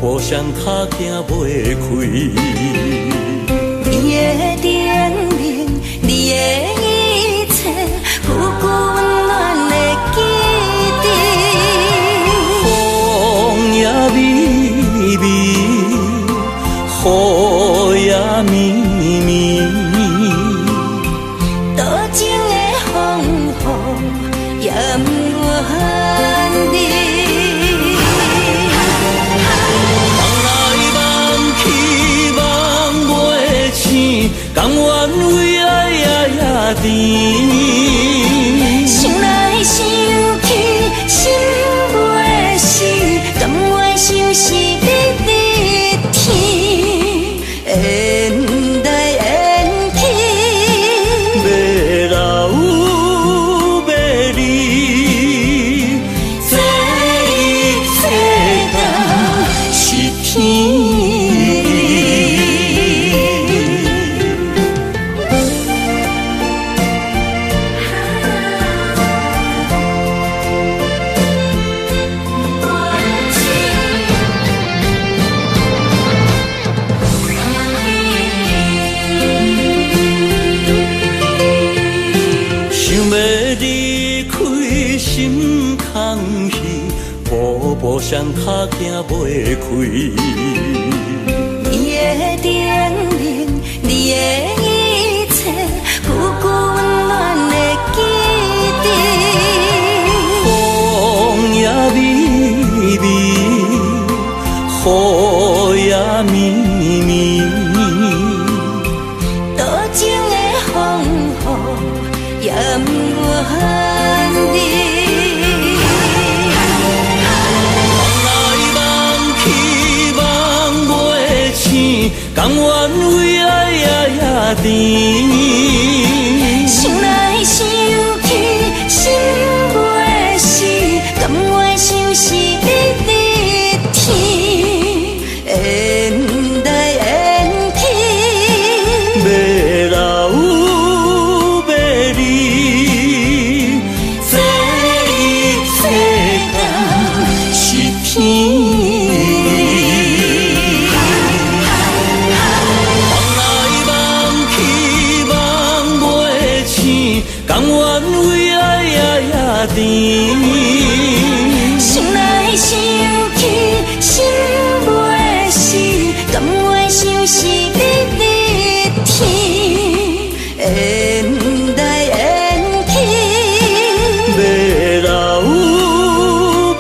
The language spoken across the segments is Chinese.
步双脚行袂开。你的叮咛，你的一切，久久温暖的记忆。风也微微，雨也绵绵，多情的风雨也不愿离。甘愿为爱夜甜，想来想去心袂死，甘愿相思日日天，缘来缘去，要留要离，这一切都是天。步步双脚行袂开，你的叮咛，你的一切，久久温暖的记忆。风也微微，雨也绵绵，多情的风雨也不愿离。甘愿为爱夜甜，想来想去心袂死，甘愿相思日日天，缘来缘去，要留要离，这一切都是天。甘愿为爱夜甜，想来想去心袂死，甘愿相思日日天，缘来缘去，要留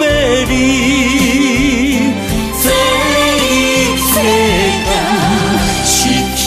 要离，这一切都是天。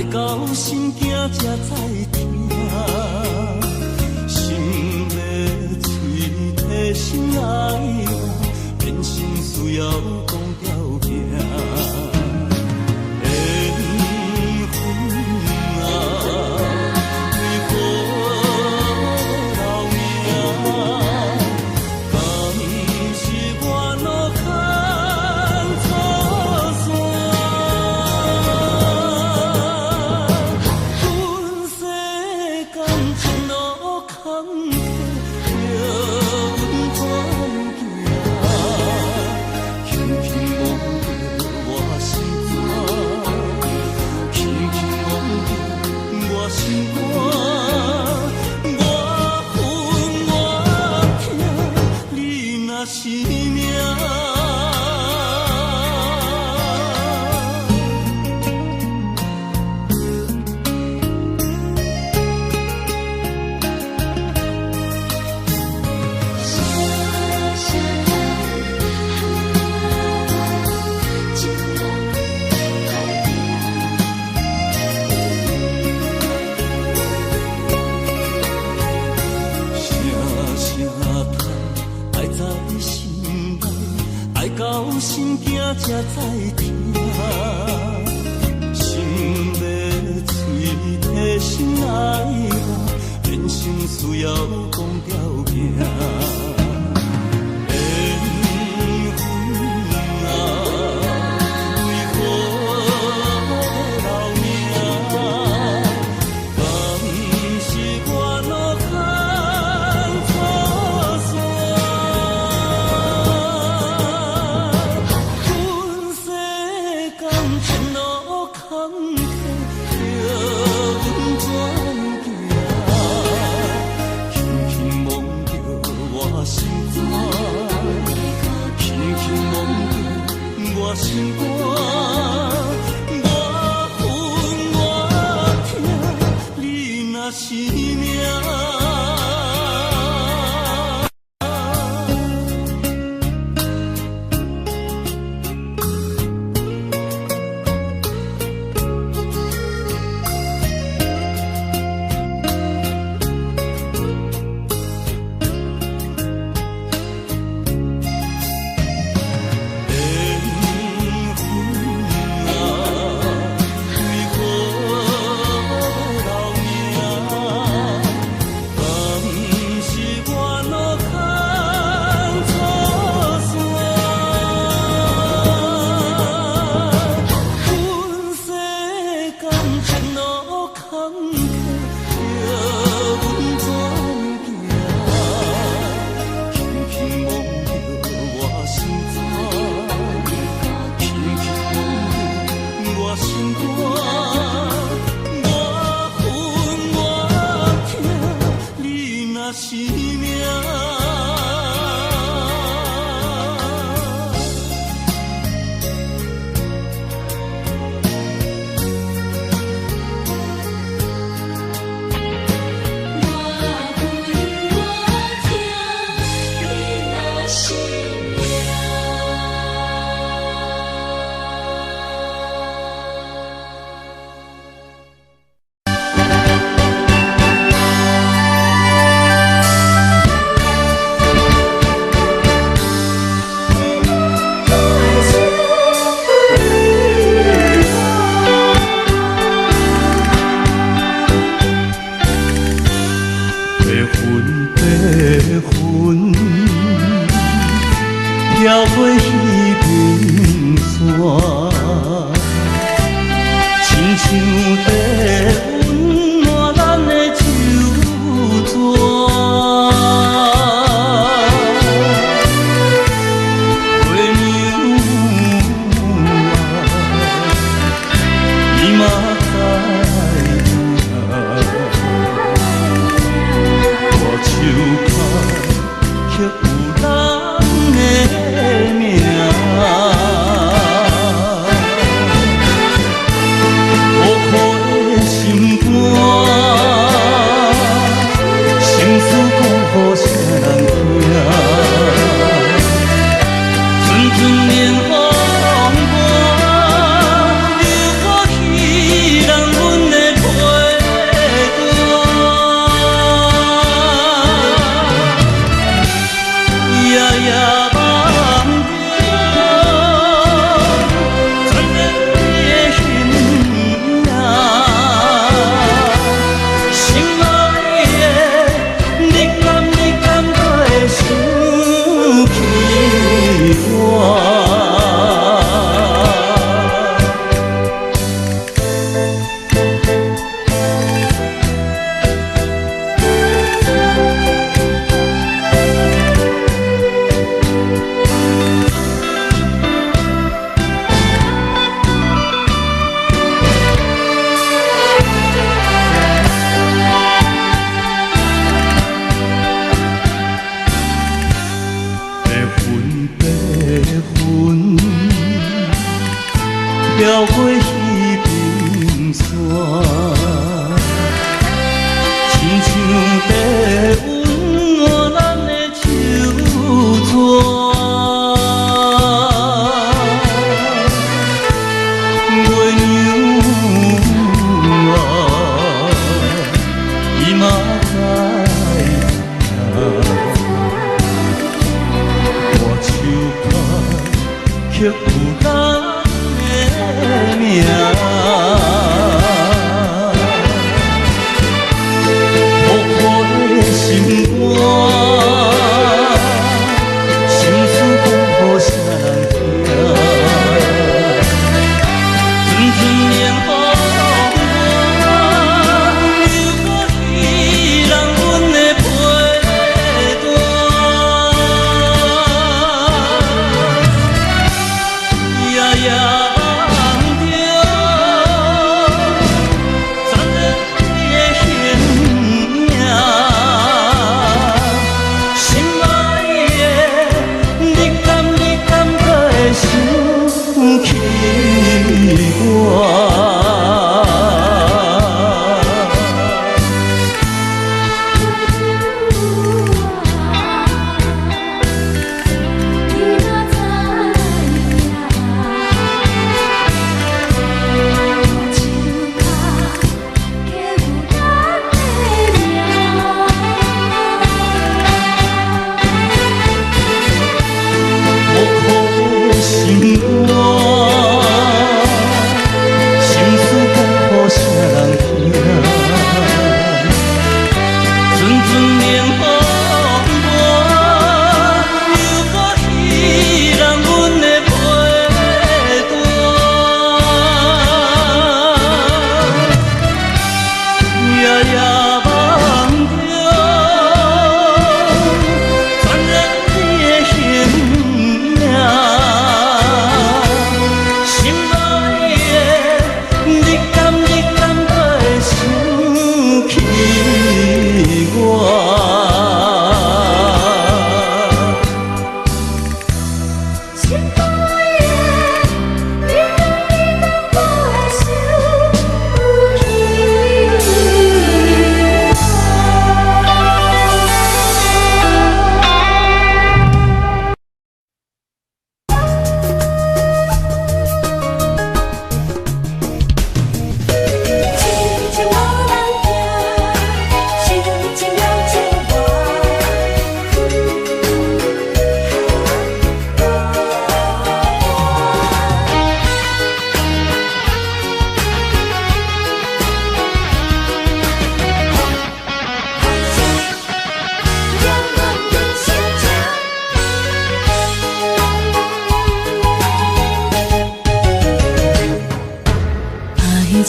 到心惊才知听，心要嘴提心爱我，变心需要讲条命。缘分啊，为何留名？敢是我路坎错线？阮世间前路坎坷，叫阮断行，轻轻心惊才知听，心要嘴提心爱我，人生需要讲条件。心肝，我恨我痛，你若是命。跳过彼边山，亲像在温暖咱的手纸。月娘啊，你嘛知影，大树下刻有咱的名。苦苦的心肝，心事讲予啥人听？阵阵莲风寒，留我去人阮的陪伴，夜夜。跳过彼边山，亲像在温暖咱的手纸。月娘啊，伊嘛知影，大树下。刻有咱的名。薄薄的心肝，心事讲予啥人听？阵阵凉风我，又搁稀人阮的陪伴，夜夜梦着昨日的形影，心爱的，你敢可会想起我？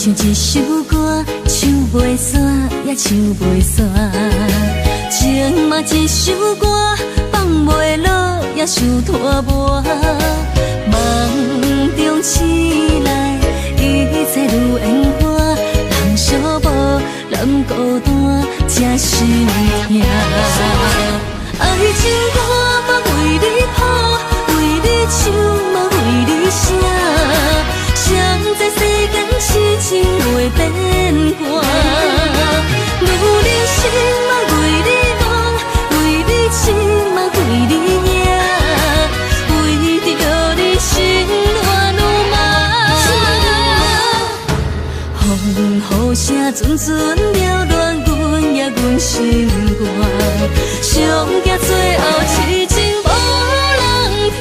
唱一首歌，唱袂煞也唱袂煞；情嘛一首歌，放袂落也想拖磨。梦中醒来，一切如烟花，人寂寞，人孤单，才心痛。爱情歌嘛为你谱，为你唱嘛为你写。谁知世间痴情袂变卦，女人心嘛为你梦，为你痴嘛为你命，为着你心乱如麻。风雨声阵阵缭乱，阮也阮心肝，上惊最后痴情无人听。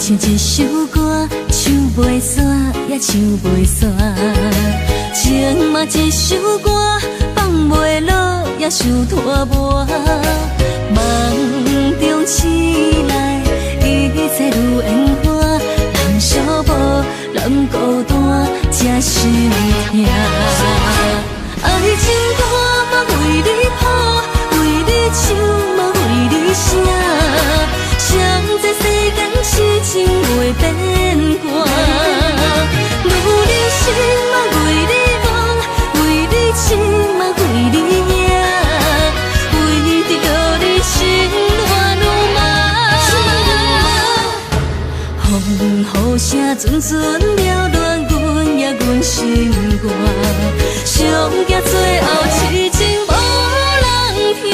唱一首歌，唱袂煞也唱袂煞；情嘛一首歌，放袂落也想拖磨。梦中醒来，一切如烟花，人寂寞，人孤单，才心痛。爱情歌嘛为你谱，为你唱嘛为你写。谁知世间痴情袂变卦，女人心嘛为你梦，为你痴嘛为你命，为着你心乱如麻。风雨声阵阵缭乱阮也阮心肝，上惊最后痴情无人听。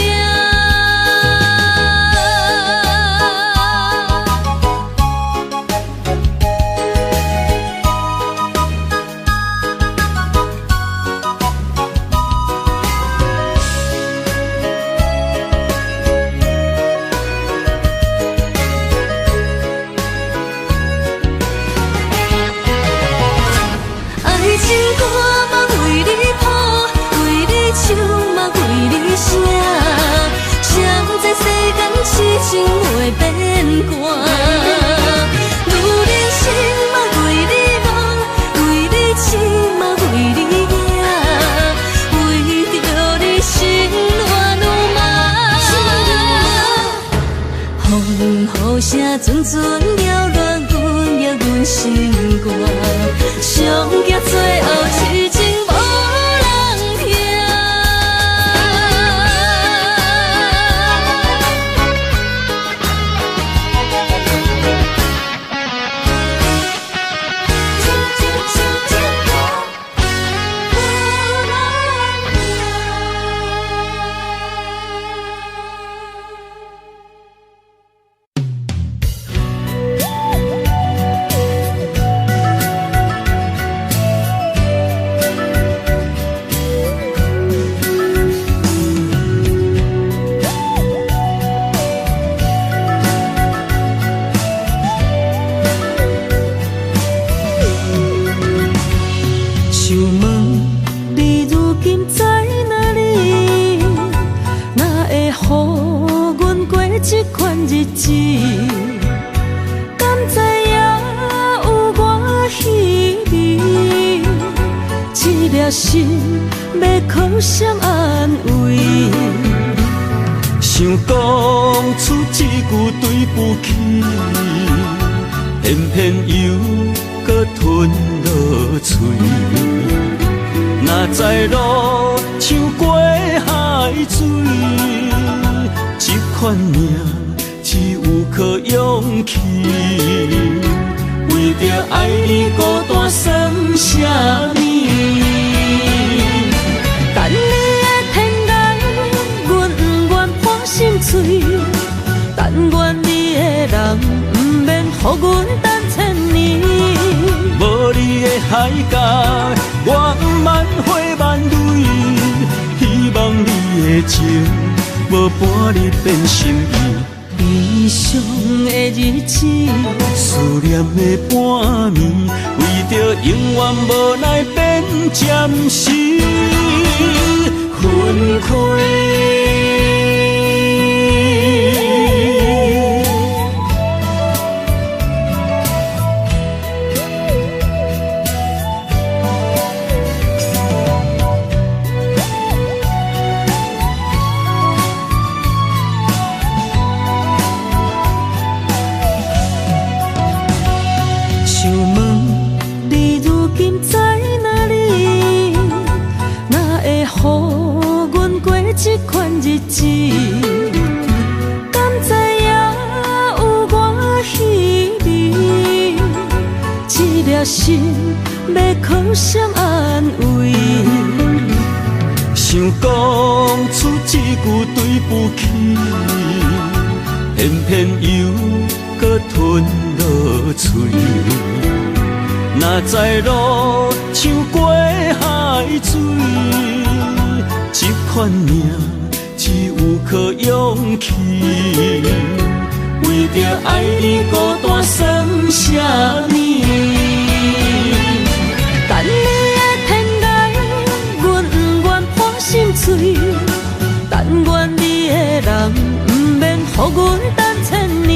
痴情袂变寒，愈人生嘛为你忙，为你痴嘛为你惊，为着你心乱如麻。风雨声阵阵缭乱，阮也阮心肝，上惊最后痴情无人听。日子，敢知影有我稀微？这粒心要靠谁安慰？想讲出一句对不起，偏偏又搁吞落嘴。若知路像过海水，这款命。只有靠勇气，为着爱你孤单算什么？等你的天涯，阮不愿破心碎；但愿你的人，不免予阮等千年。无你的海角，我万花万蕊，希望你的情，无半日变心意。悲伤的日子，思念的半暝，为着永远无奈变暂时分开。这款日子，敢知影有我稀微？这粒心要靠谁安慰？想讲出一句对不起，偏偏又搁吞落嘴。若知路像过海水。这款命只有靠勇气，为着爱你孤单算什么？等你的天涯，阮不愿破心碎；但愿你的人，不免予阮等千年。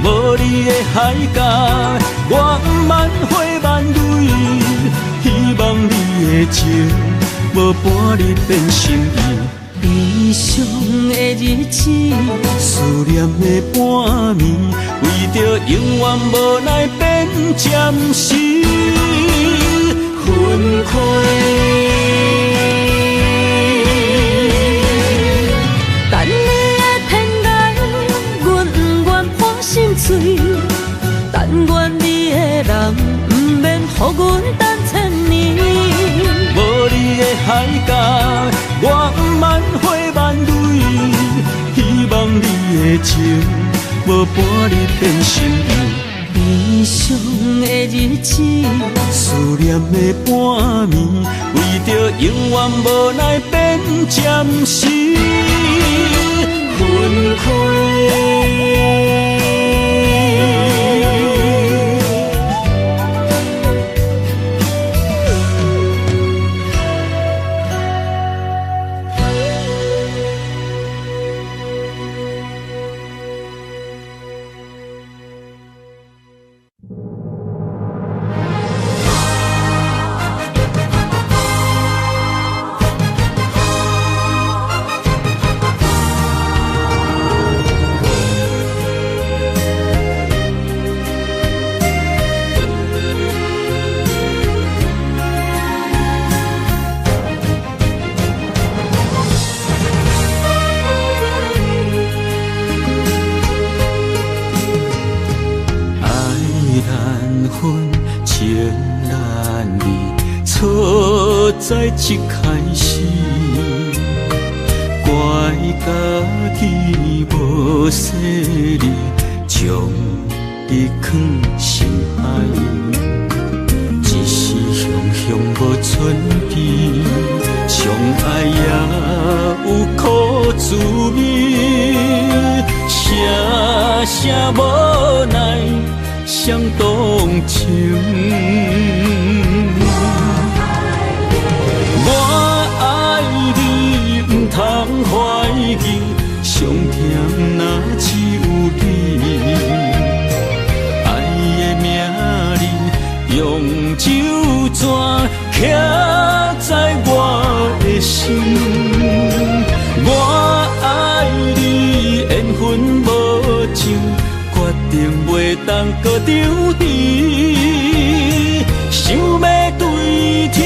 无你的海角，我万花万蕊，希望你的情。无半日变心意，悲伤的日子，思念的半暝，为着永远无奈变暂时分开。等你的天涯，阮不愿破心碎；但愿你的人，不免予阮等千年。无你的海角，我不万花万蕊。希望你的情，无半日变心意。悲伤的日子，思念的半暝，为着永远无奈变暂时分开。在一开始，怪家己无细腻，将你藏心海。一时雄雄无存边，相爱也有苦滋味，声声无奈伤动情。通怀疑，上甜若只有你。爱的名字用酒泉刻在我的心。我爱你，缘分无尽，决定袂当搁丢你。想要对天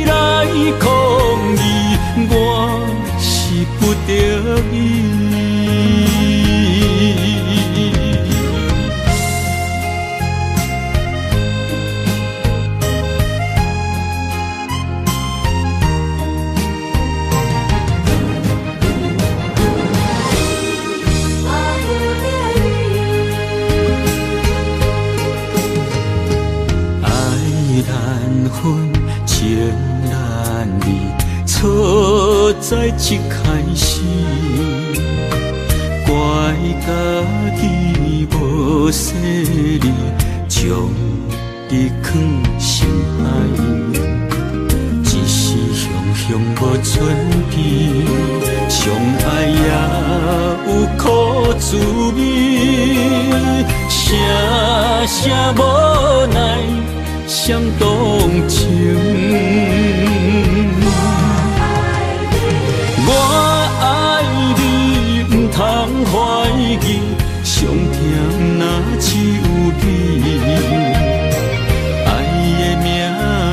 来抗议，我不得已。爱难分，情难离。错在一开始，怪家己无细腻，将你藏心海。一时雄雄无存边，相爱也有苦滋味，声声无奈伤动情。我爱你，不通怀疑，上甜若只有你。爱的名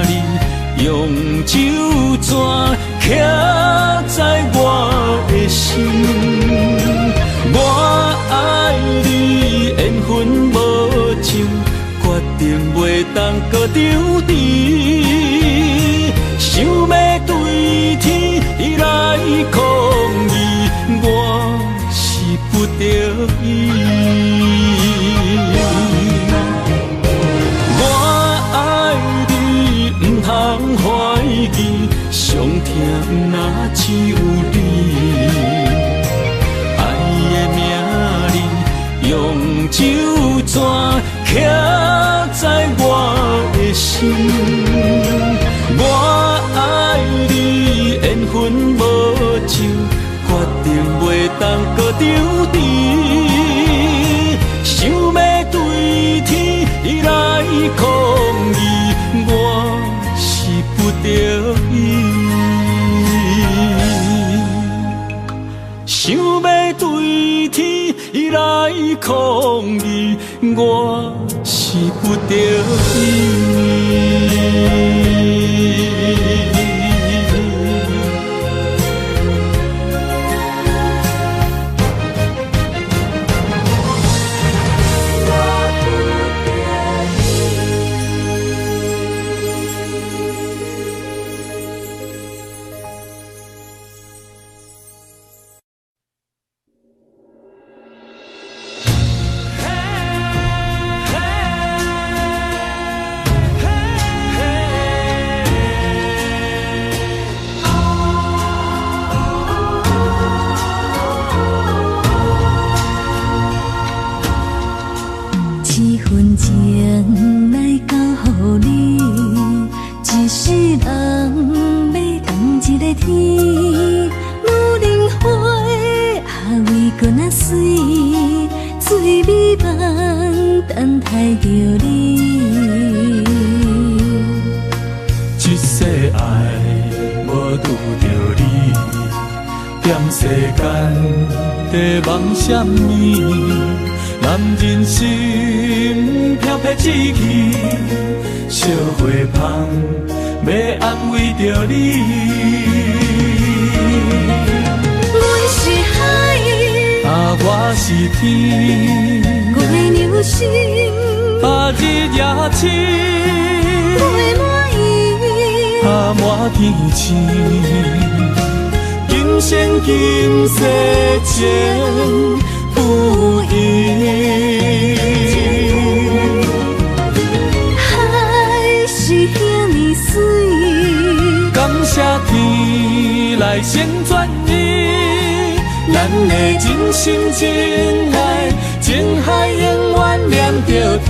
字用酒泉刻在我的心。我爱你，缘分无尽，决定袂当搁丢你。想要对天来抗议，我是不得已。我爱你，不通怀疑，上甜若只有你。爱的名字用酒泉刻在我的心。我爱你，缘分无尽，决定袂当搁丢你。想要对天来抗议，我是不得已。想要对天来抗议，我是不得已。踮世间在梦什么？男人心飘撇志气，烧花香要安慰着你。阮是海，我是天，我的牛心，日夜深，陪满意，满天星。今生今世情不移，海是遐尼水，感谢天来成全伊，咱的真心真爱，情海永远念着天。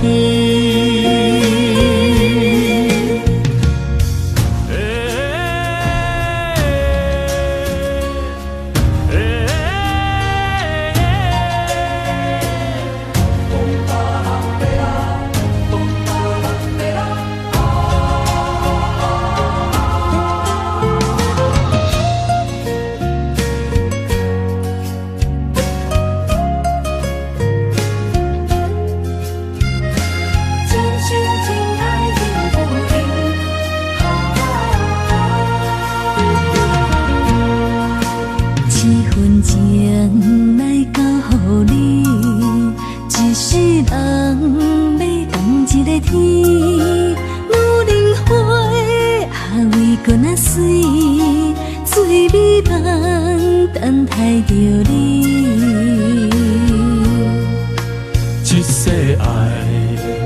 一世爱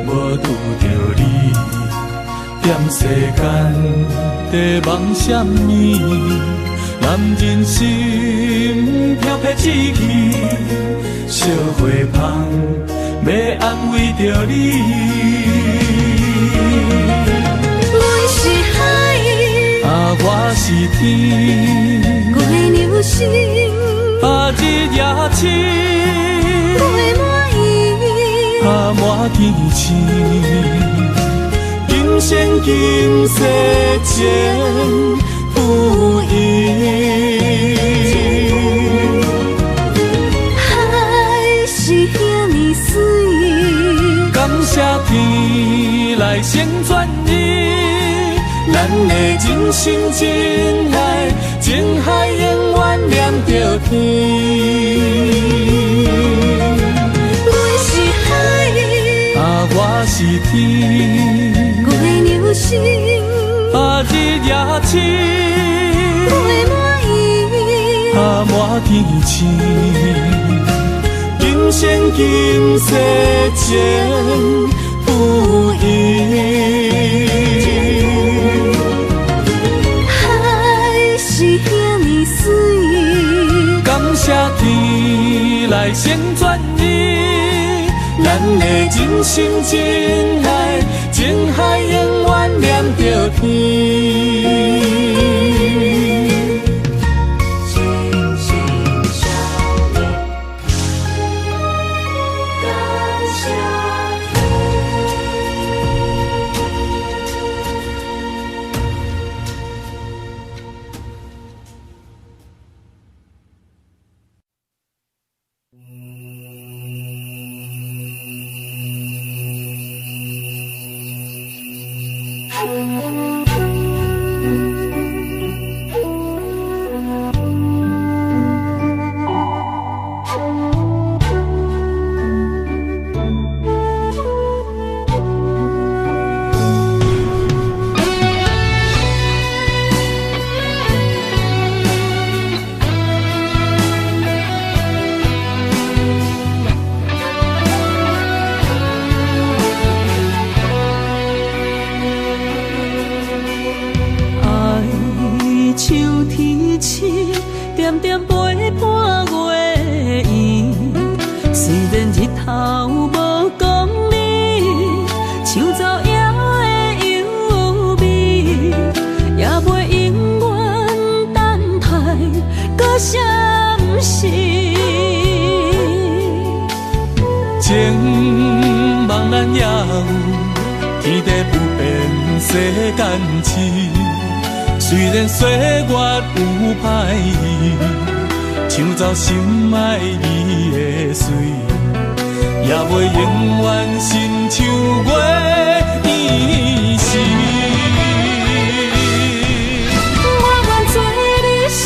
无拄着你，踮世间在梦什么？男人心飘撇志气，烧花香要安慰着你。阮是海，我是天，我的牛心，日夜深，陪满意，满天星。今生今世情不移，海是遐尼水，感谢天来成全伊，咱的真心真爱，情海永远念着天。阮是海，我是天，我的牛心，日夜深，陪满意，满天星。今生今世情不移，海是遐尼水，感谢天来成全伊，咱的真心真爱，情海永远念着天。情茫然也有天地不变世间事，虽然岁月有歹意，抢走心爱你的水，也袂永远亲像月圆时。我愿做你上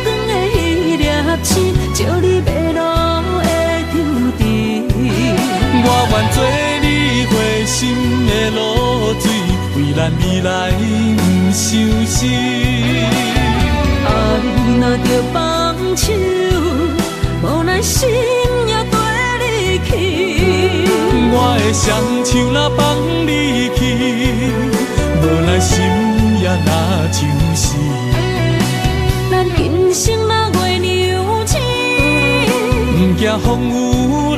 长的迄粒星，照你迷路的抽屉。我愿做你回心的露水，为咱未来不伤心。爱若着放手，无奈心也跟你去。我的双手若放你去，无奈心也若像死。咱今生若月娘星，不惊风雨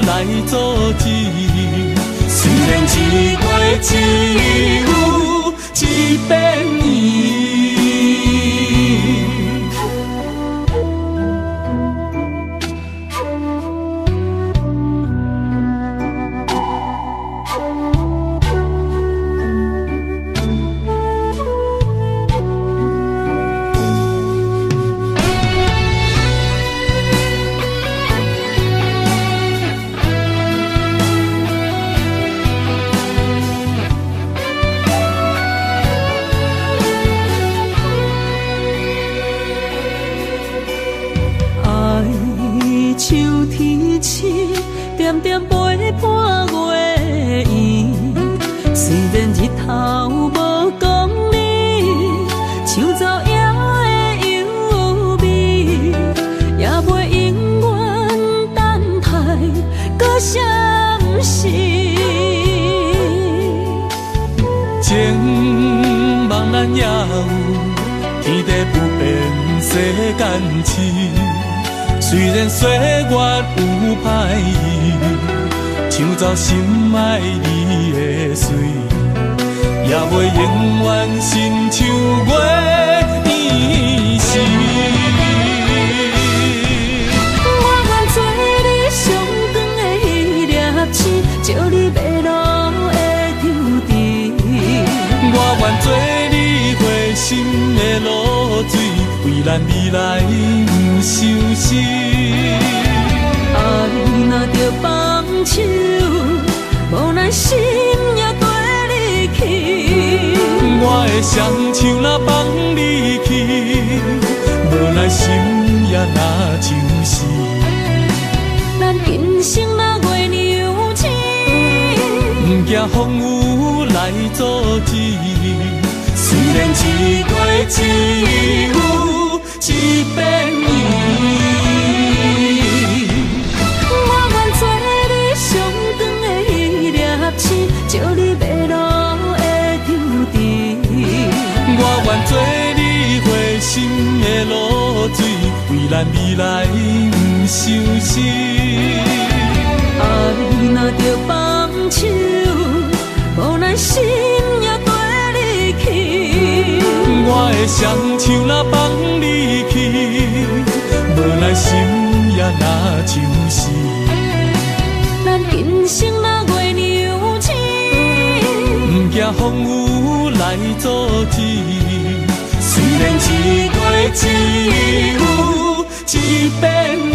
来阻止。虽然一月只有一遍圆。点点陪伴月圆，虽然日头无讲你，抢走夜的优美，也袂永远等待搁相思。情茫然也有，天地不变世间事。虽然岁月有歹意，抢走心爱你的水，也袂永远亲像月圆时。我愿做你上长的迄粒星，照你迷路的抽屉。我愿做你回心的露水，为咱未来不伤心。爱若着放手，无奈心也跟你去。我的双手若放你去，无奈心也若像死。咱今生若月娘星，不惊风雨来阻止。虽然一月只有一遍圆。照你迷路的抽屉，我愿做你回心的露水，为咱未来不伤心。爱若着放手，无奈心也跟你去。我的双手若放你去，无奈心也若像死。咱今生若月娘星，不惊风雨来阻止。虽然一月只有一遍圆。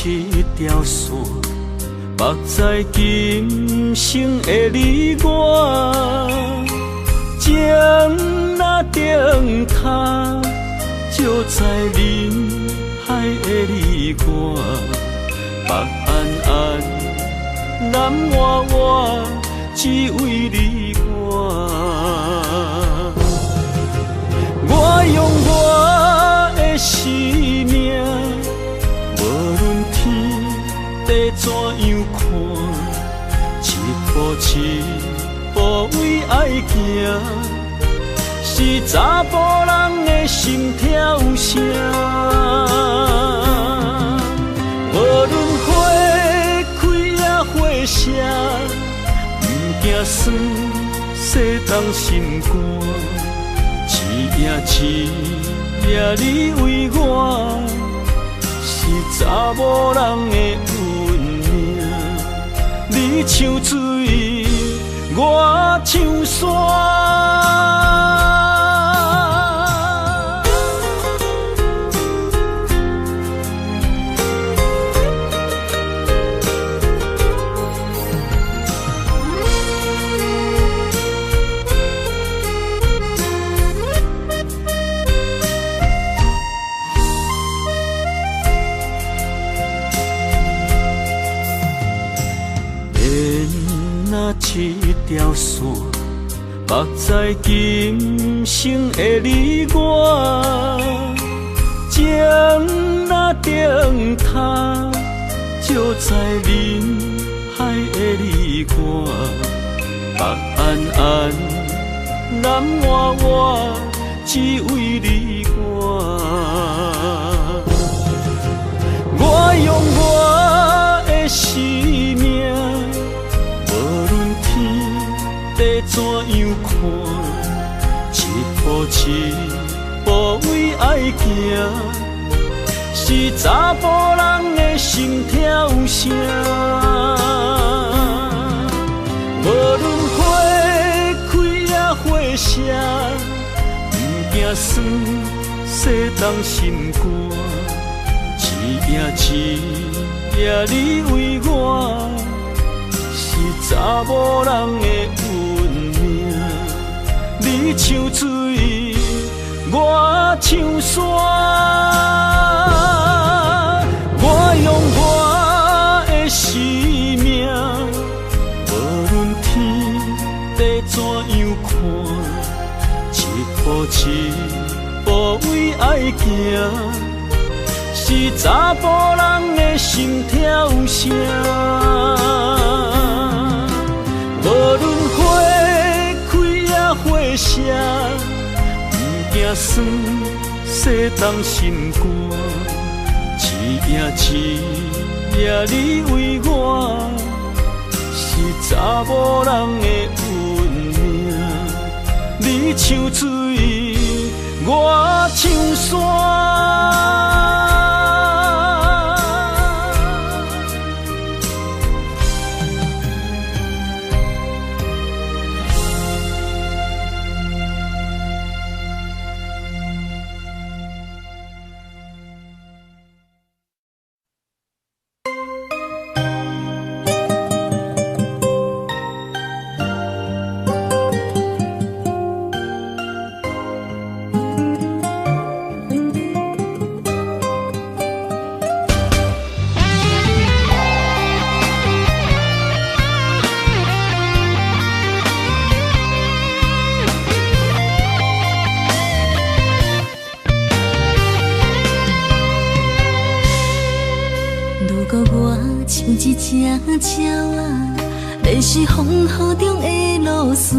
一条线，目在今生的你我，情若顶头，就在人海的你我，北暗暗，南弯弯，只为你我。我用我的生命，无论天地怎样看，一步一步为爱行，是查甫人的心跳声。无论花开也花谢，不惊酸洗动心肝。一夜一夜你为我，是查某人的运命。你像水，我像山。一条线，目在今生的你我，情若顶塔，就在人海的你我，北暗暗，南弯弯，只为你我。我用我的生命，地怎样看，一步一步为爱行，是查甫人的心跳声。无论花开也花谢，不惊酸洗动心肝。一夜一夜你为我，是查某人的运命。你像水，我像山。我用我的生命，无论天地怎样看，一步一步为爱行，是查甫人的心跳声。无论花开也花谢，不惊酸洗动心肝。一夜一夜你为我，是查某人的运命。你像水，我像山。一只鸟仔，迷失风雨中的路线，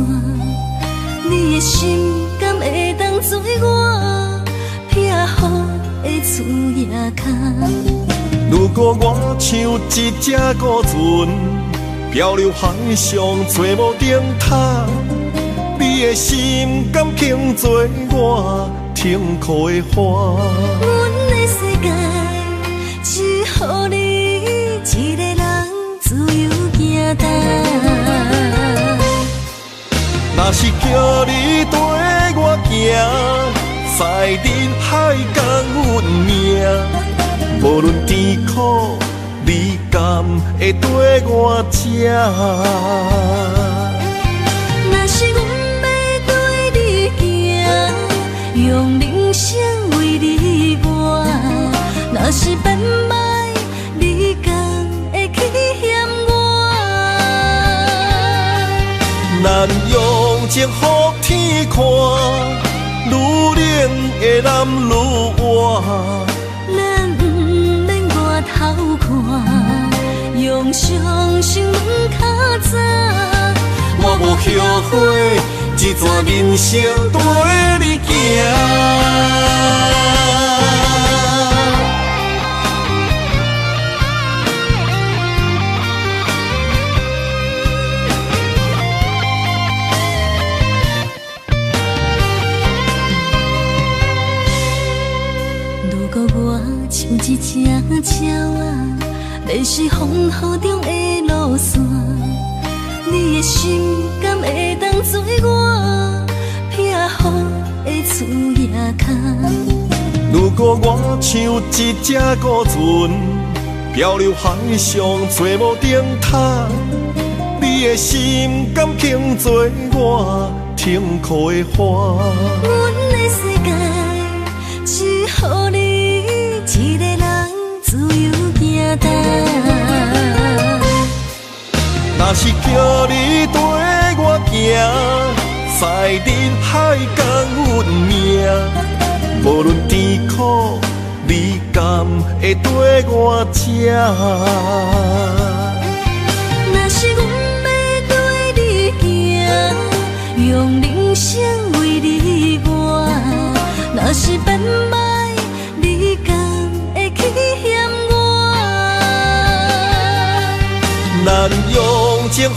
你的心敢会当做我撇予的厝野空？如果我像一只孤船，漂流海上做无顶塔，你的心敢肯做我停靠的花？阮的世界只予你一个人自由行踏。若是叫你跟我行，在人海共运命，无论甜苦，你敢会跟我吃？若是阮要跟你行，用人生为你若是变歹，你敢会去嫌我？咱用情予天看，愈冷的男愈活。咱不免外头看，用双手问较早。我无后悔，一段人生跟你行。如果我像一只鸟仔，迷失风雨中的路线，你的心敢会当做我撇雨的厝夜空？如果我像一只孤船，漂流海上做无顶塔，你的心敢肯做我停靠的花？阮的世界只予你一个人自由行动。若是叫你跟我行，在人海共运命，无论甜苦，你甘会跟我吃？若是阮要跟你行，用人生为你活，若是变歹，你敢会去嫌我？咱用情予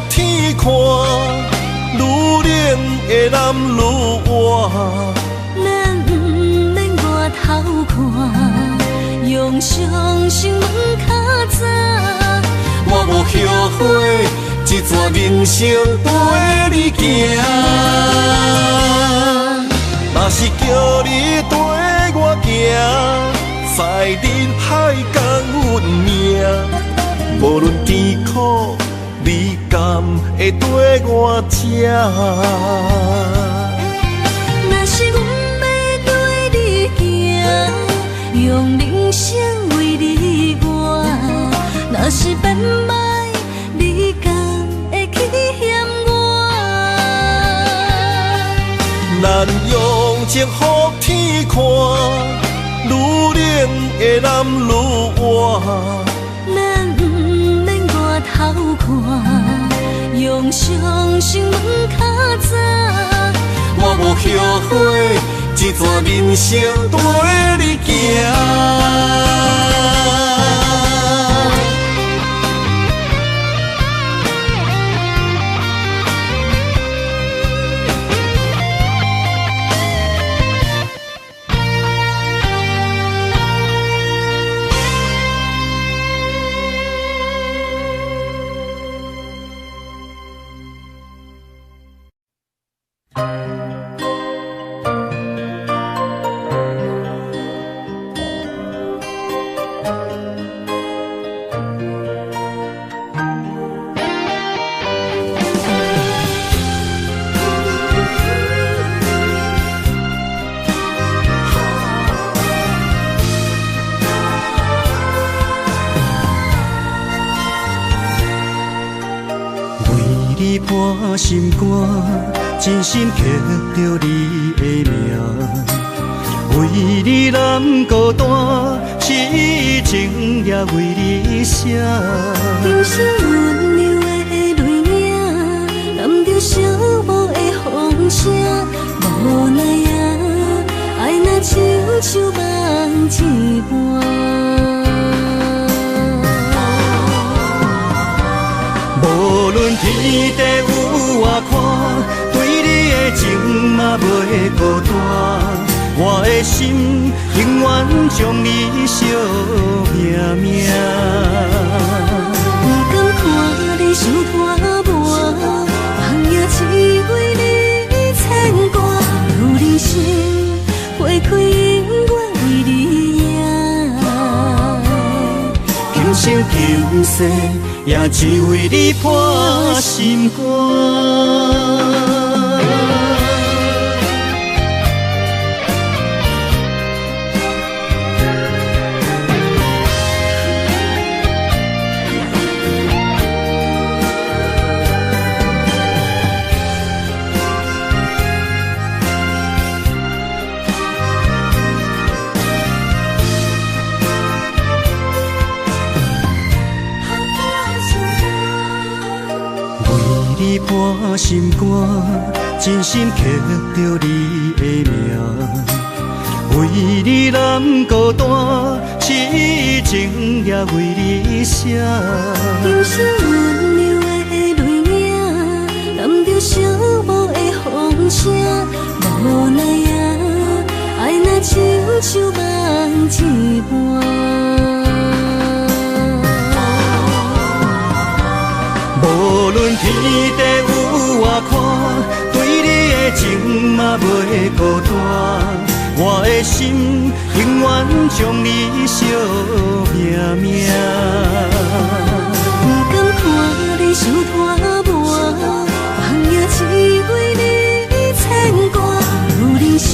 天看，愈冷的男愈活。咱不免外头看，用双手问较早。我无后悔，一段人生跟你行。若是叫你跟我行，在人海共运命，无论甜苦，你甘会跟我吃？若是阮要跟你行，用人生为你活，若是变歹，你敢会去嫌我？咱用情予天看，愈冷的男愈活。咱不免外头看，用双手问较早。我无后悔，一段人生跟你行。伴心肝，真心刻着你的名。为你难孤单，痴情也为你写。人生温柔的泪影，染着寂寞的风声。无奈啊，爱若亲像梦一半。无论天地有外宽，对你的情嘛袂孤单。我的心永远将你惜命命。不敢看你受拖磨，梦也只为你牵挂。有人生花开永远为你赢，今生今世也只为你破心肝。为你破心肝，真心刻着你的名。为你难孤单，痴情也为你写。忧伤温柔的泪影，染着寂寞的风声。无奈啊，爱若亲像梦一般。无论天地有外宽，对你的情嘛袂孤单。我的心永远将你惜命命。不甘看你受拖磨，梦也只为你牵挂。有人生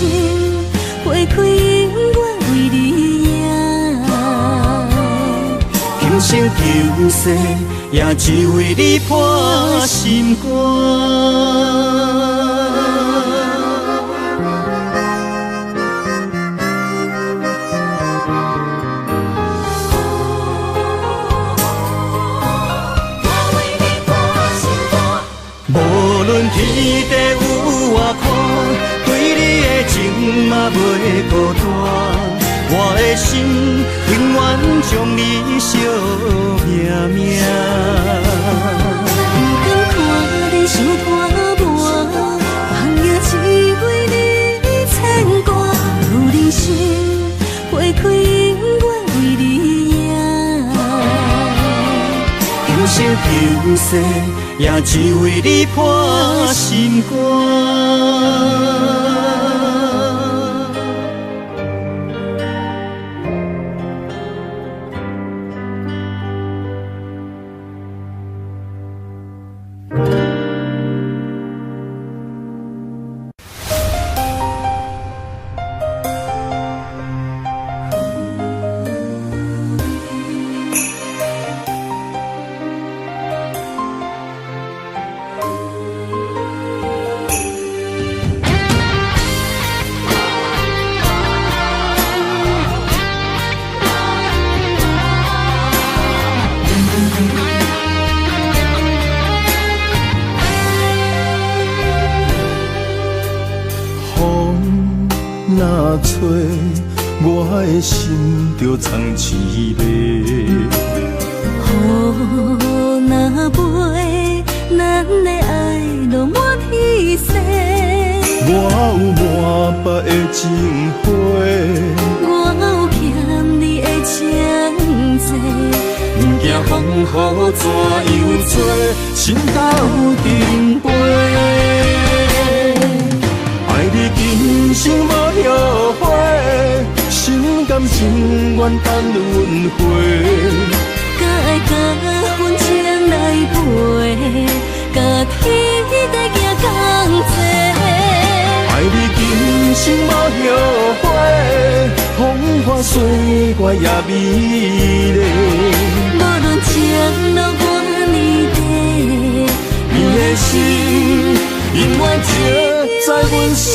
花开永远为你赢，今生今世也只为你破心肝。天地有外宽，对你的情嘛袂孤单。我的心永远将你惜命命。不甘看你受拖磨，梦也只为你牵挂。有人生花开永远为你赢，今生今世也只为你破心肝。若吹，我的心就藏一个。雨若飞，咱的爱落满天星。我有满腹的情花，我有欠你的情债。不惊风雨怎样做，心斗阵飞。爱你今生无后悔，心甘情愿等轮回。甲爱甲阮情来陪，甲天地行同齐。爱你今生无后悔，风花雪月也美丽。无论前路偌呢短，你的心永远刻在阮心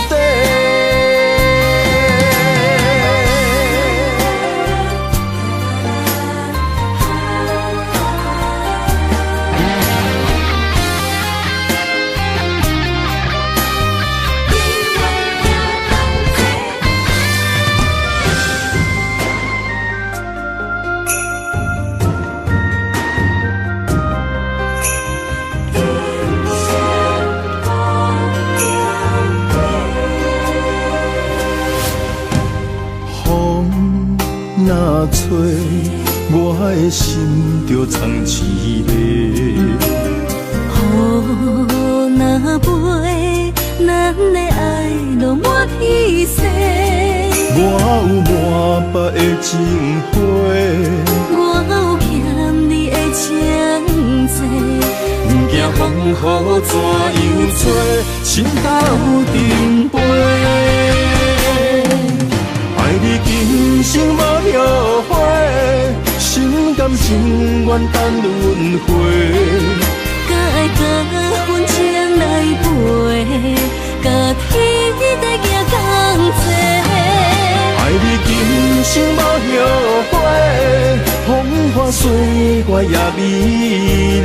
底。若吹，我的心就藏一个。雨若飞，咱的爱落满天星。我有满腹的情花，我有欠你的情债。不惊风雨怎样做，心斗阵飞。爱你今生无后悔，心甘情愿等轮回。甲爱甲阮情来陪，甲天地行同齐。爱你今生无后悔，风花雪月也美丽。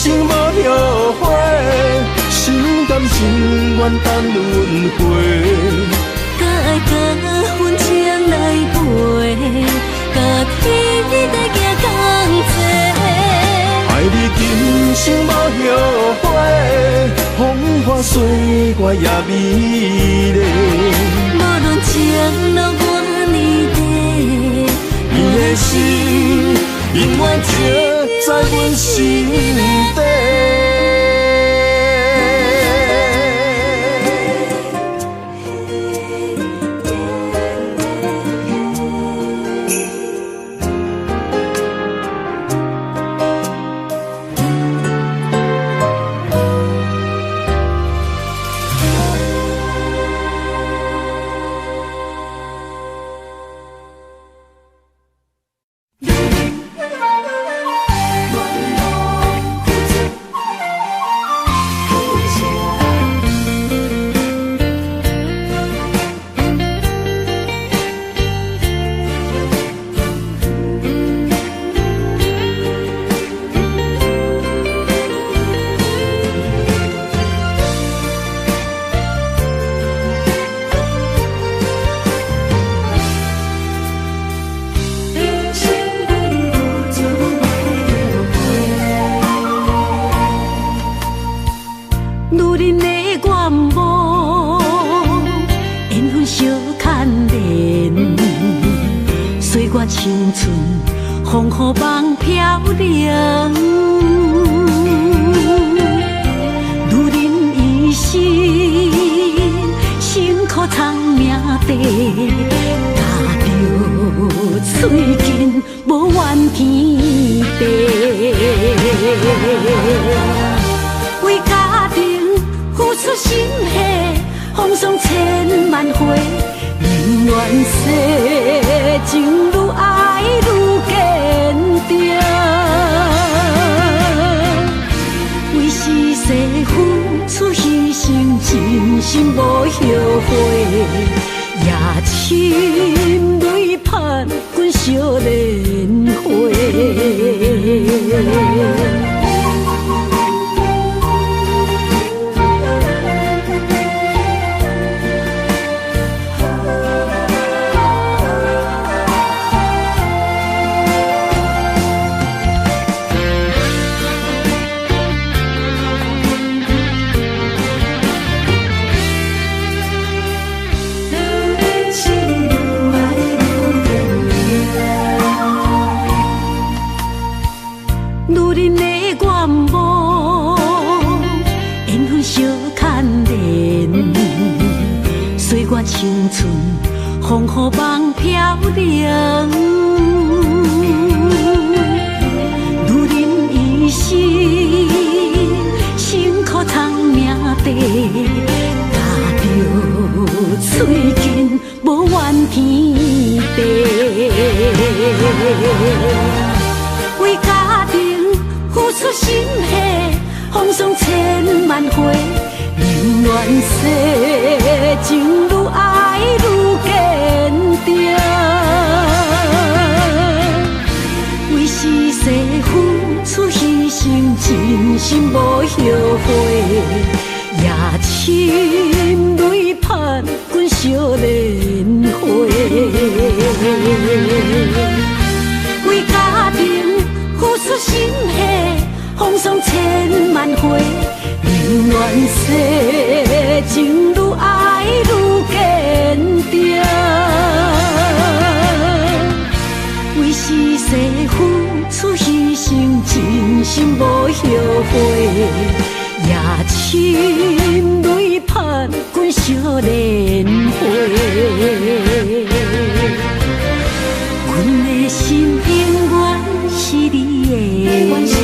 生无后悔，心甘情愿等轮回。甲爱甲阮情来陪，甲天在行同齐。爱你今生无后悔，风花雪月也美丽。无论情路偌呢短，你的心永远刻在阮心底。青春风雨梦飘零，女人一生辛苦藏命地，踏着嘴筋无怨天地，为家庭付出心血，风霜千万回。宁愿世情愈爱愈坚定，为是世付出牺牲，真心无后悔，也深泪盼阮少年花。青春风雨梦飘零，女人一生辛苦藏命地，踏着嘴筋无怨天地，为家庭付出心血，风霜千万回。宁愿世情愈爱愈坚定，为是世付出牺牲，真心无后悔，也深泪盼阮少年花。为家庭付出心血，风霜千万回。宁愿世情愈爱愈坚定，为是世付出牺牲，真心无后悔，也深泪盼阮少年花。阮的心永远是你的。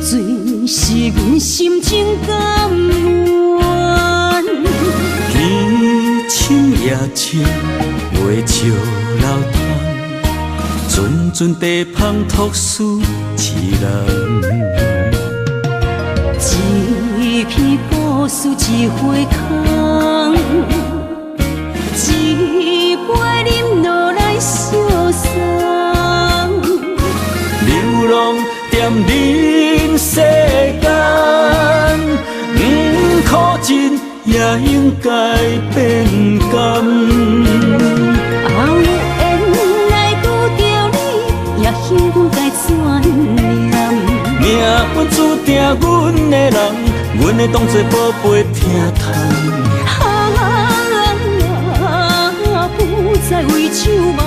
水是阮心情甘愿。天深夜深，月照楼窗，阵阵地芳吐思凄人。一片故事一回空，一杯饮落来相送。流浪踮人世间，苦尽也应该变甘。后缘来拄着你，也幸阮该怎念？命运注定阮的人，阮会当作宝贝疼痛。不再为酒梦。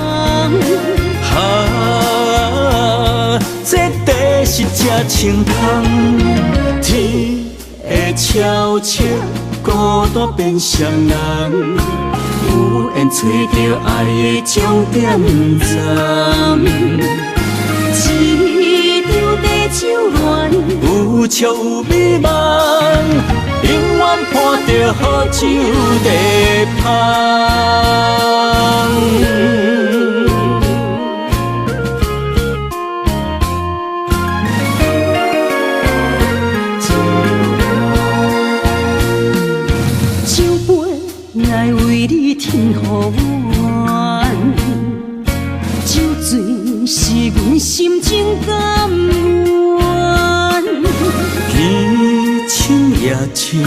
这地是这清芳，天会悄悄孤单变双人，有缘找到爱的终点站。一场地酒恋，有笑有美梦，永远伴着好酒地芳。酒杯来为你添予阮，酒醉是阮心情甘愿。天深夜深，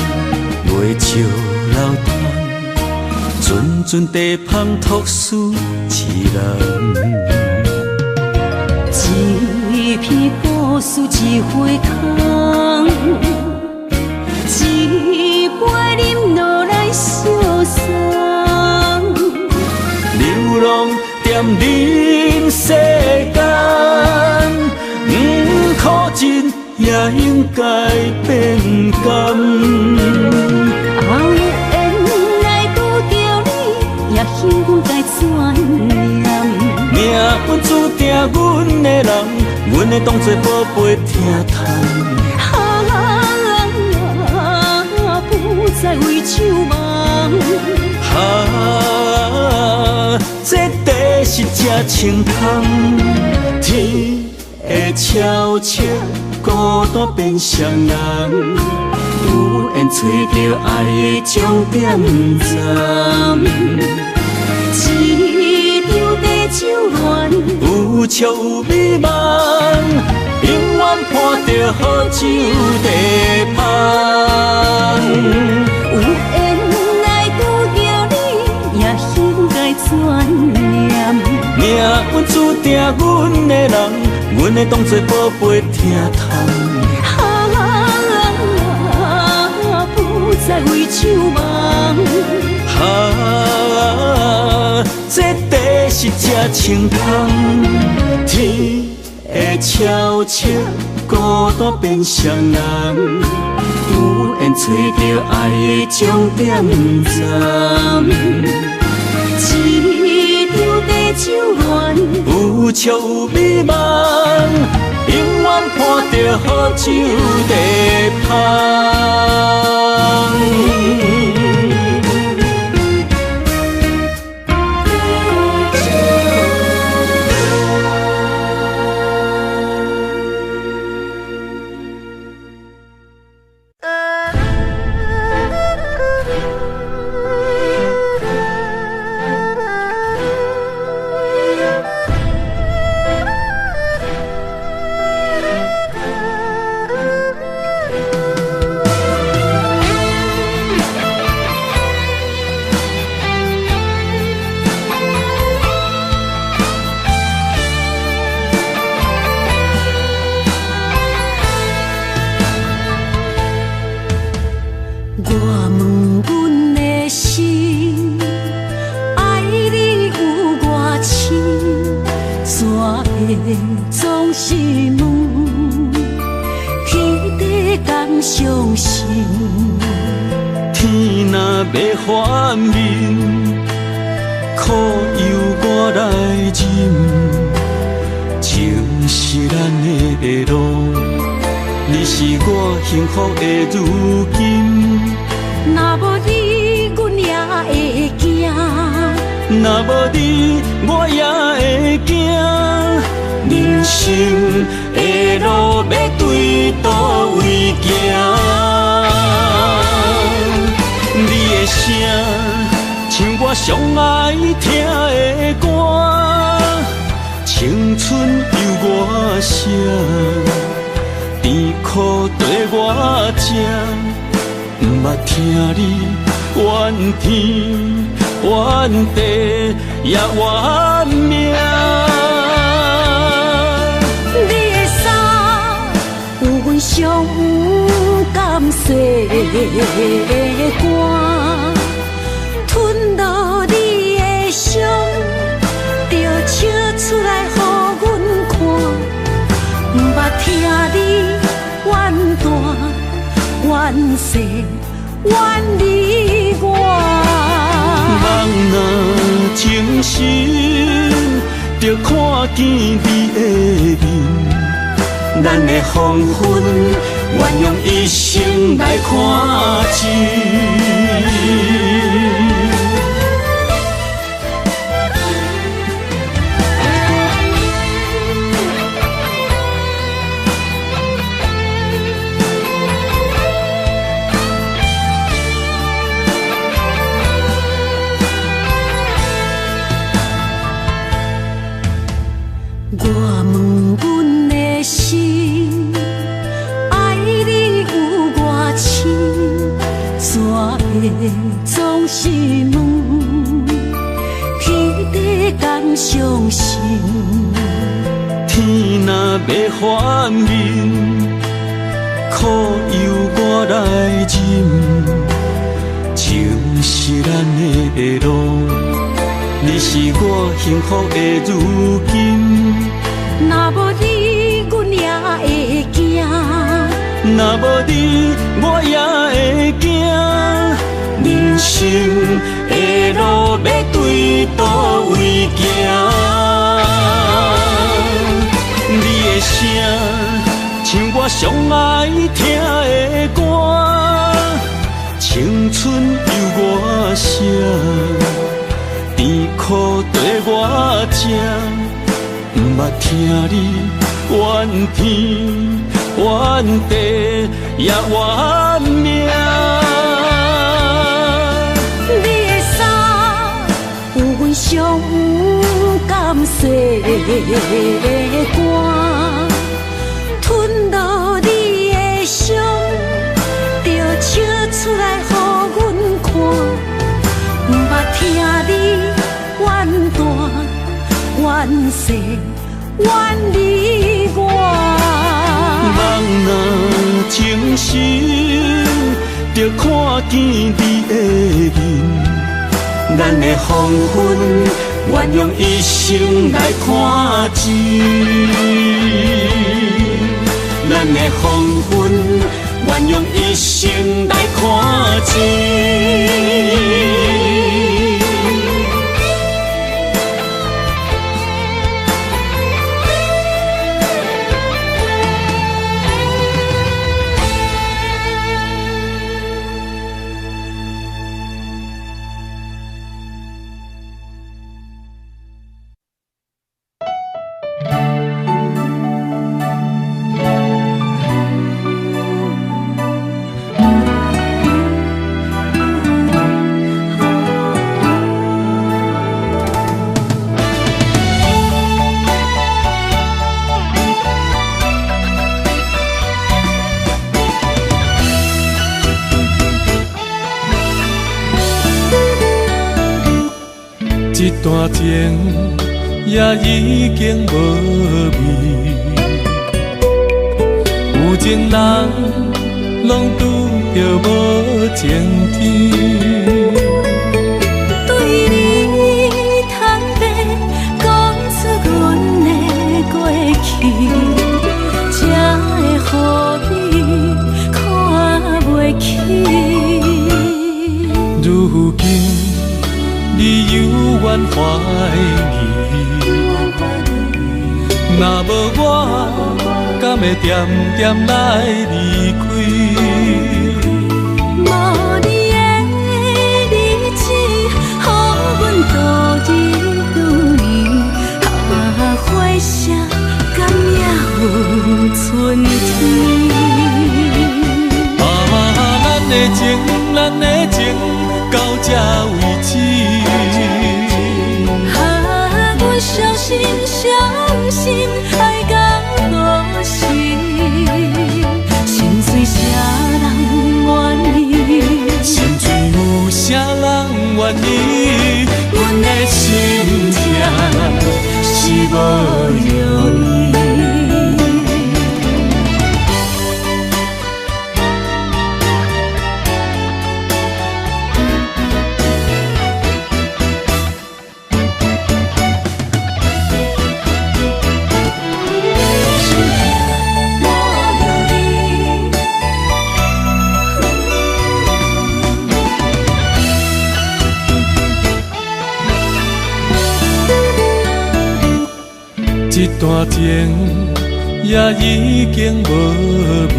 月照楼窗，阵阵地芳吐思凄人。一片故事一回空，一杯饮落来相送。流浪踮人世间，苦尽也应该变甘。后缘来拄着你，也幸阮该怎念？命运注定阮的人，阮会当作宝贝疼痛。不再为酒梦。这地是这清芳，天会悄悄孤单变双人，有缘找到爱的终点站。一场地酒恋，有笑有美梦，永远伴着好酒地芳。有缘来拄着你，也幸该怎念？命运注定阮的人，阮会当作宝贝疼痛。不再为酒梦。这地是这清芳，天会悄悄孤单变双人，有缘找到爱的终点站。一场地酒恋，有笑有美梦，永远伴着好酒地芳。总是问，天地敢相信？天若要反面，苦由我来忍。情是咱的路，你是我幸福的如今。若无你，阮也会惊；若无你，我也会惊。人生的路要对倒位行？你的声，像我上爱听的歌，青春由我写，甜苦对我吃，不捌听你怨天怨地也怨命。你的衫有阮上不甘洗的汗，吞落你的伤，就笑出来予阮看，不捌听你怨大怨细怨离我。人若情深，就看见你的面，咱的黄昏愿用一生来看尽。我问阮的心，爱你有偌深，怎会总是问，天地敢相信？天若要反面，苦由我来忍，情是咱的路。你是我幸福的如今。若无你，阮也会惊；若无你，我也会惊。人生的路要对倒位行？你的声，像我上爱听的歌，青春由我写，甜苦对我吃，不捌听你怨天怨地也怨命。你的衫有阮上不甘洗的汗，吞落你的伤，就笑出来予阮看，不捌听你怨大怨细怨离我。人若情深，就看见你的面，咱的黄昏愿用一生来看尽。咱的黄昏愿用一生来看尽。一段情也已经无味，有情人拢拄着无情天。对你坦白讲出阮的过去，才会予你看袂起。如今你犹原怀疑，若无我敢会点点来离开？无你的日子，予阮度日如年，花谢敢也有春天？咱的情，咱的情，到这为止。阮伤心，伤心，爱到何时？心碎啥人愿意？心碎有啥人愿意？阮的心痛是无容易。一段情也已经无味，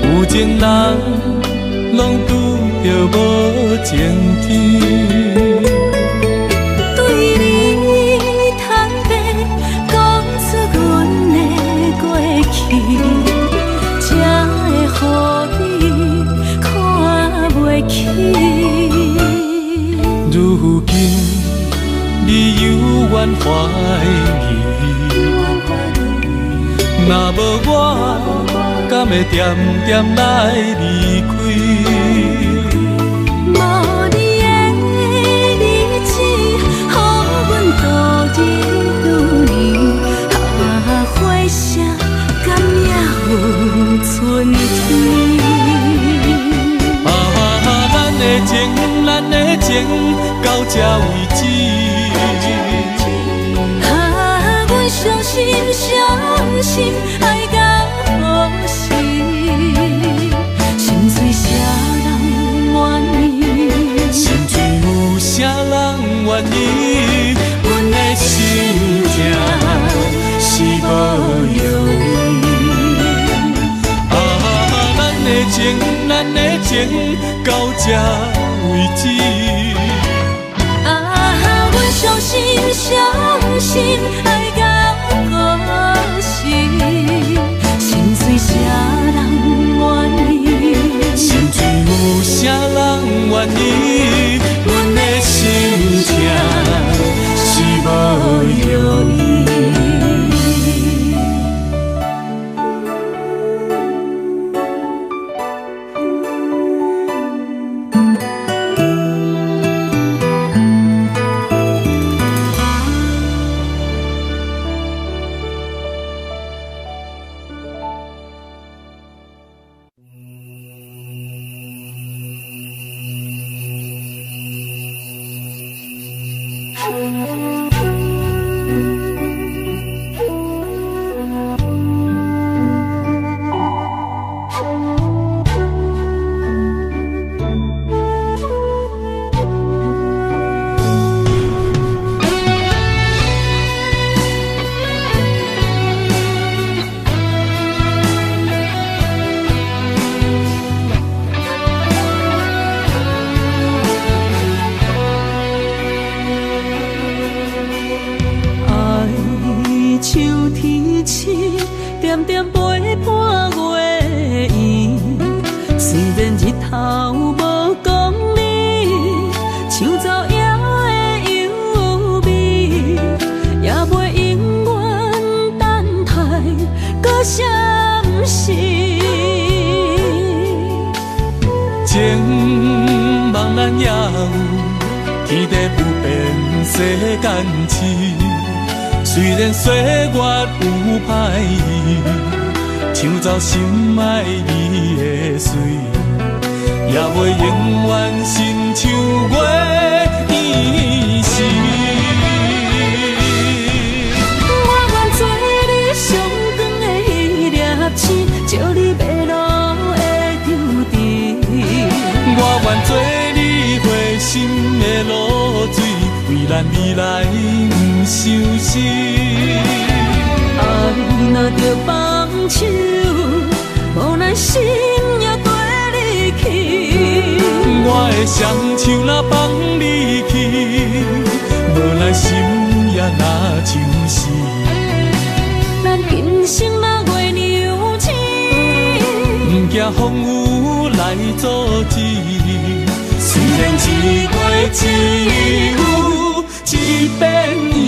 有情人拢拄着无情天。对你坦白，讲出阮的过去，才会予你看袂起。如今你犹原怀疑，若无我，敢会点点来离开？无你的日子，予阮度日如年，花谢敢也有春天？咱的情，咱的情，到这为止。阮伤心，伤心，爱到何时？心碎啥人愿意？心碎有啥人愿意？阮的心痛是无容易。咱的情，咱的情，到这为止。阮伤心，伤心，爱到何时？心碎啥人愿意？心碎有啥人愿意？阮的心痛是无容易。点点陪伴月圆，虽然日头无讲你，像走野的优美，也袂永远等待搁闪逝。情茫然也有天地不变世间事。虽然岁月有歹意，抢走心爱你的水，也袂永远亲像月圆时。我愿做你上光的迄粒星，照你迷路的丢滴。我愿做你回心的露水，为咱未来不伤心。若着放手，无奈心也跟你去。我的双手若放你去，无奈心也若像是。咱今生若月娘亲，不惊风雨来阻止。虽然一月只有一遍年。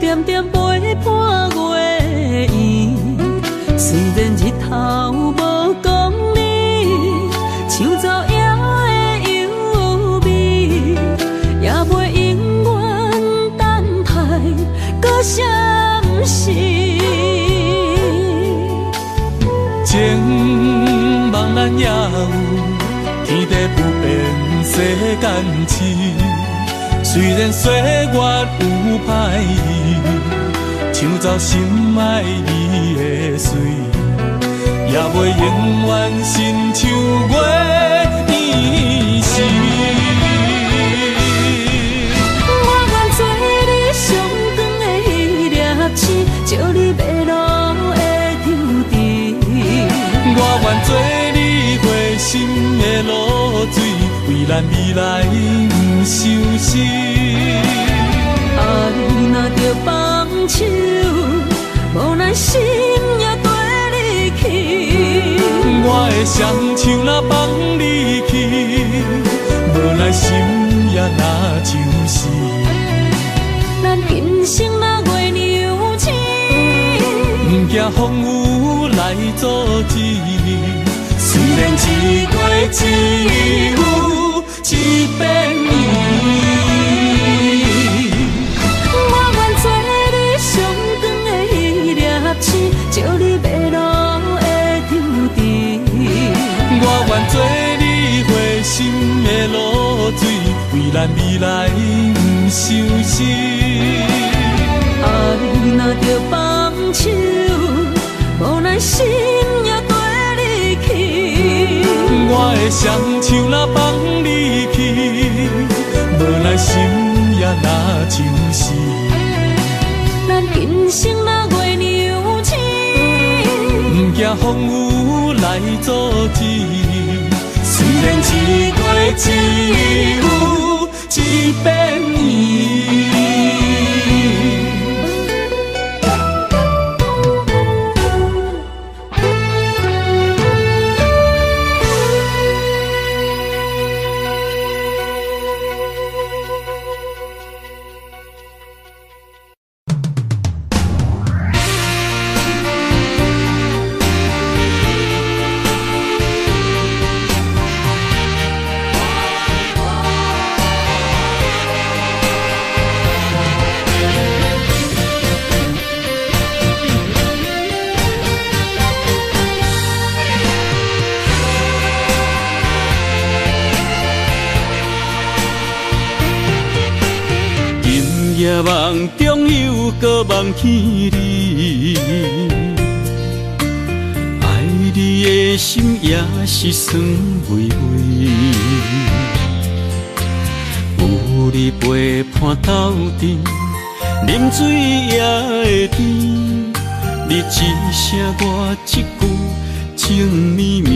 点点陪伴月圆，虽然日头无讲你，像走夜的幽味，也袂永远等待搁闪烁。情茫然也有天地不变世间事。虽然岁月有歹意，抢走心爱你的水，也袂永远亲像月圆时。我愿做你上长的迄粒星，照你迷路的tro直。我愿做你回心的露水，为咱未来不伤心。爱若着放手，无奈心也跟你去。我的双手若放你去，无奈心也若像是。咱今生若月娘亲，不惊风雨来阻止。虽然一月只有一遍年。照你迷路的tro直。我愿做你回心的露水，为咱未来不伤心。爱若着放手，无奈心也跟你去。我的双手若放你去，无奈心也若像是。咱今生若月娘亲，不惊风雨来阻止。虽然一月只有一遍年。夜梦中又搁梦起你，爱你的心也是酸微微。有你陪伴斗阵，啉水也会甜。你一声我一句，情绵绵。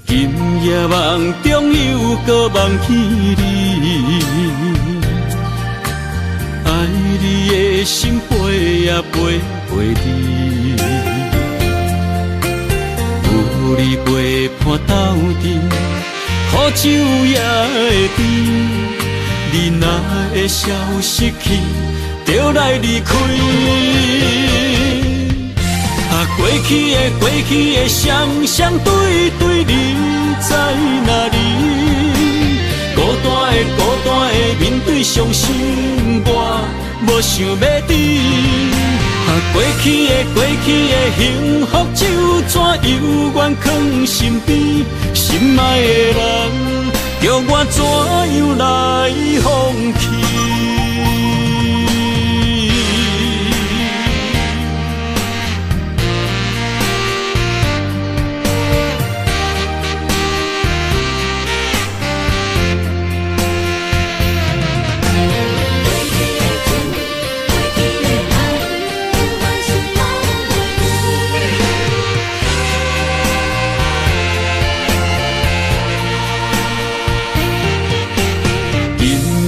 今夜梦中又搁梦起你，爱你的心飞呀飞飞你，有你陪伴斗阵，苦酒也会甜。你若会消失去，就来离开。过去的双双对对，你在哪里？孤单的面对伤心，我无想要知。过去的幸福就怎犹原藏心边，心爱的人，叫我怎样来放弃？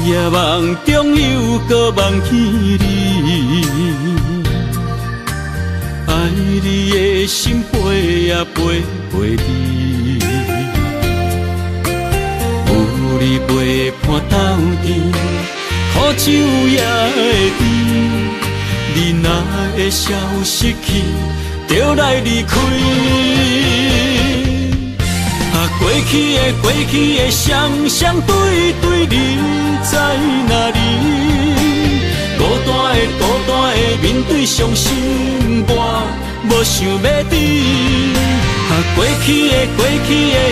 夜梦中又搁梦起你，爱你的心飞呀飞你，有你陪伴斗阵，苦酒也会甜。你若会消失去，就来离开。过去的双双对对，你在哪里？孤单的面对伤心，我无想要知。过去的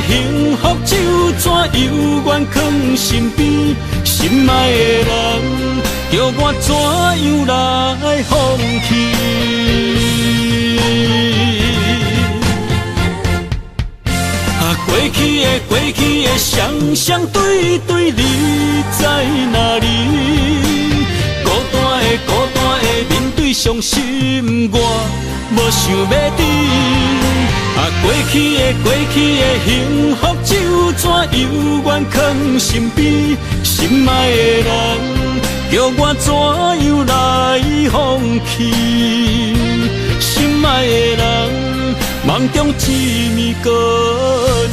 幸福就怎犹原藏心边，心爱的人，叫我怎样来放弃？过去的双双对对，你在哪里？孤单的面对伤心，我无想要知。过去的幸福就怎犹原藏心边，心爱的人，叫我怎样来放弃？心爱的人，梦中一暝搁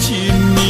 一暝。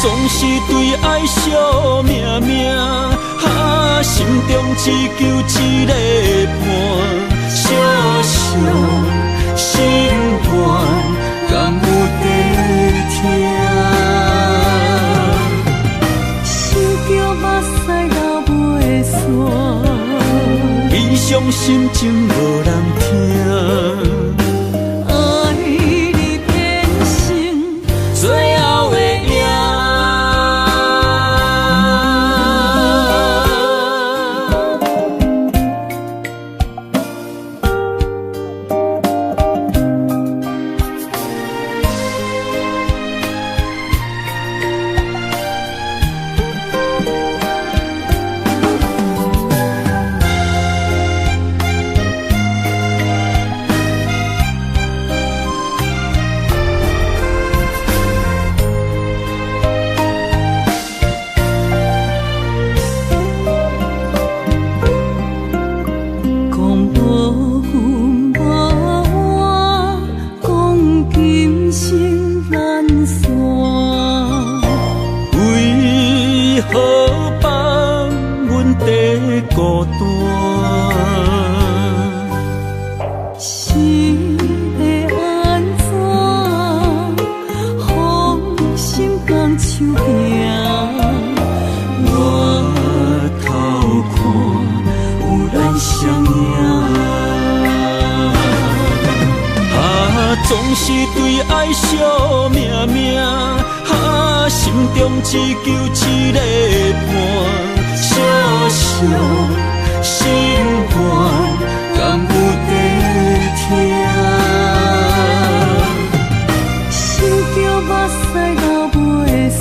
总是对爱惜命命，心中只求一个伴，小小心愿，敢有地听？想着目屎流袂煞，悲伤心情无人听。总是对爱惜命命，心中只求一个伴，小小心肝，敢有在听？想着目屎流袂散，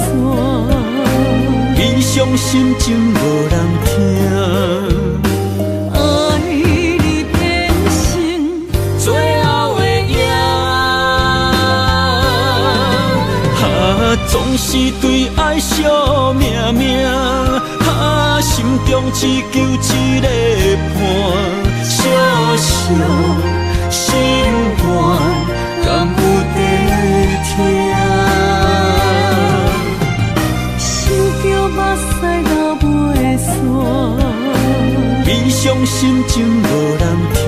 悲伤心情无人听。总是对爱惜命命，心中只求一个伴，小小心肝，敢有在听？想着目屎流袂散，悲伤心情无人听。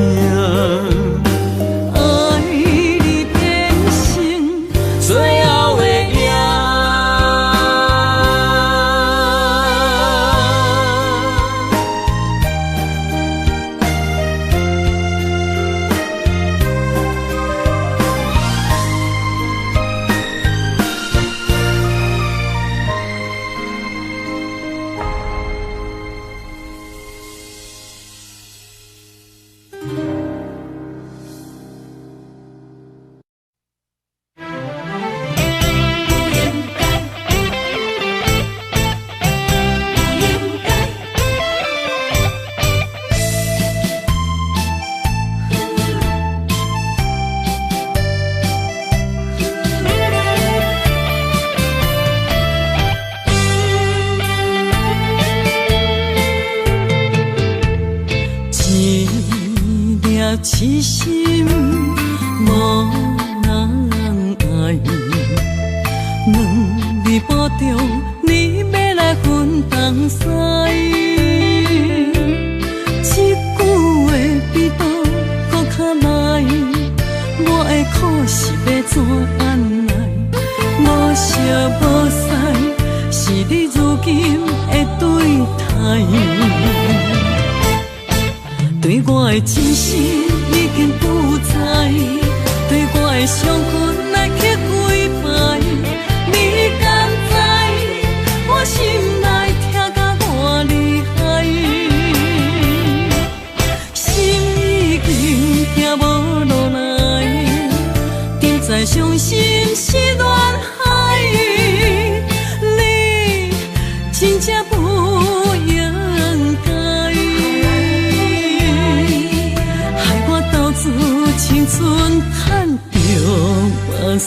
痴心无人爱，两字保重，你要来分东西。这句话比倒搁较来，我的苦是要怎安来？无惜无使，是你如今的对待。对我的真心已经不在，对我的伤痕来去几摆，你敢知我心内痛甲偌厉害？心已经行无落来，定在伤心是恋海，你真正不应该。青春叹着目屎，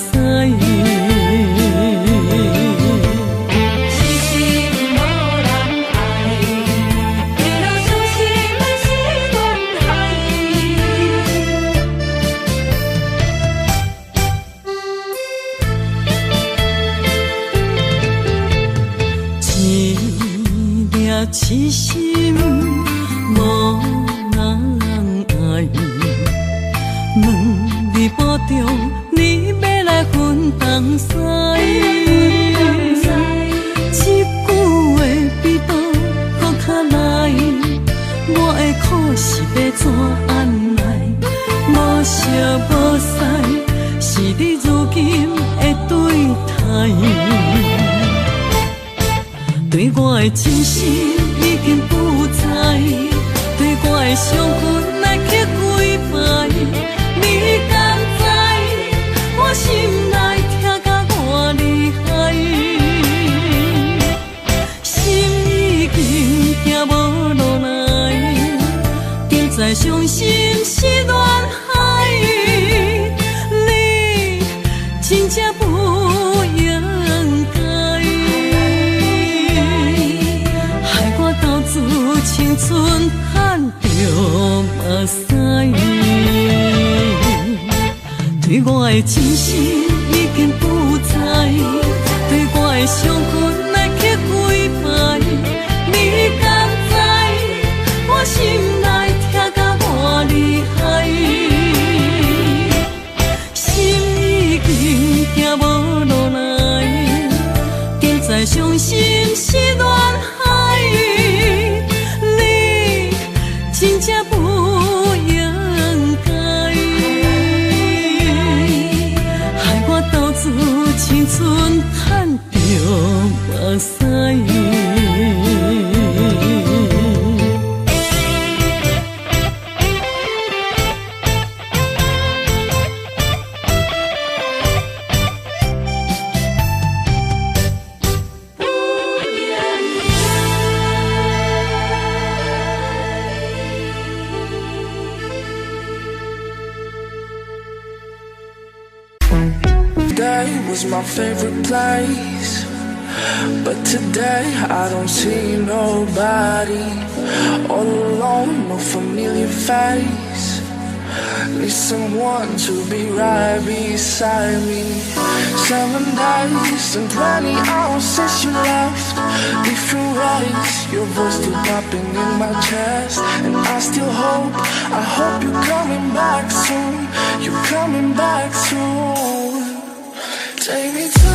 痴心无人爱，为了伤心的是恋海。一粒痴心无人爱。两字保重，你要来分东西。这句话比倒搁较来，我的苦是要怎安来？无惜无使，是你如今的对待。对我的真心已经不在，对我的伤痕来去几摆。你敢知我心内痛甲偌厉害？心已经行无落来，定在伤心是恋海，你真正不应该，害我到自青春叹着目屎。对我的真心已经不在，对我的伤痕来去几摆，你敢知我心内痛甲偌厉害？心已经行无落来，定在伤心是恋海，你真正不应该。使。Today was my favorite place, but today I don't see nobody. All alone, no familiar face. Need someone to be right beside me. 7 days and 20 hours since you left. Different ways, your voice still popping in my chest. And I still hope, I hope you're coming back soon. You're coming back soon. Take me to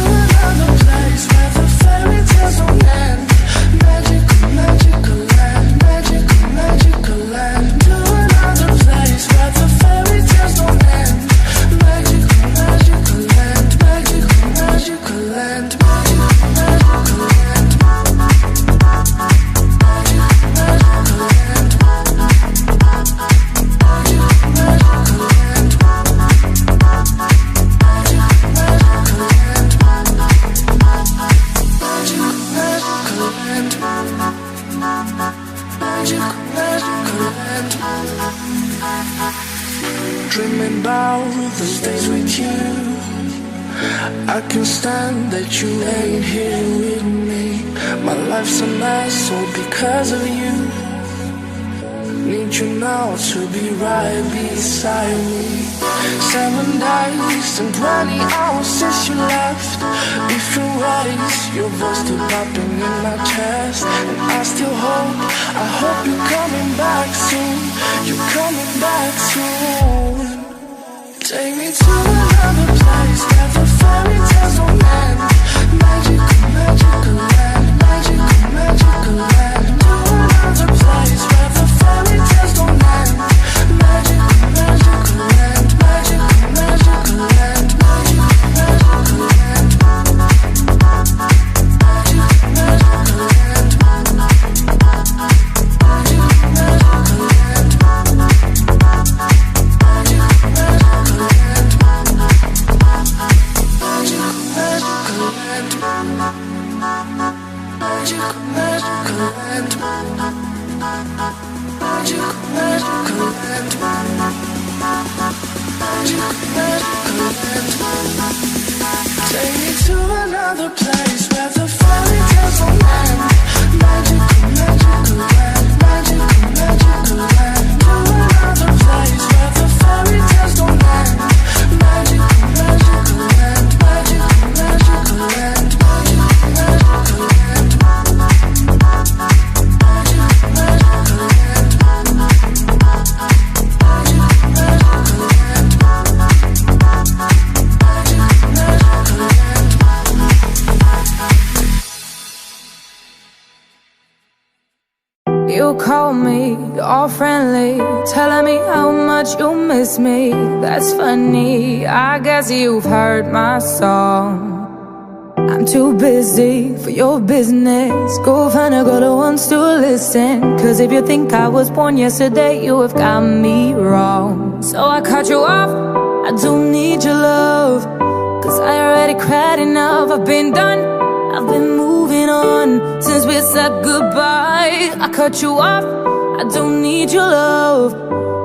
another place where the fairy tales don't end. Magical, magical land, magical, magical land. To another place where the fairy tales don't end. Magical, magical land, magical, magical land, magical, magical land. Magical, magical land. Magical, magical land. Dreaming about those days with you. I can't stand that you ain't here with me. My life's a mess all because of you. Need you now to be right beside me. 7 days and 20 hours since you left. Different ways, your voice still popping in my chest. And I still hope, I hope you're coming back soon. You're coming back soon. Take me to another place where the fairy tales don't end. Magical, magical land, magical, magical land. To another place where the fairy tales don't end. Magical, magical land, magical, magical land, magical, magical land. Magical, magical land. Magical, magical land. Take me to another place where the fairy tales don't end. Magical, magical land, magical, magical land. To another place where the fairy tales don't end. Magical, magical land, magical, magical land, magical, magical land. Magical, magical land. Magical, magical land. You call me all friendly, telling me how much you miss me. That's funny, I guess you've heard my song. I'm too busy for your business. Go find a girl who wants to listen. Cause if you think I was born yesterday, you have got me wrong. So I cut you off, I don't need your love. Cause I already cried enough, I've been done. I've been moving on since we said goodbye. I cut you off, I don't need your love.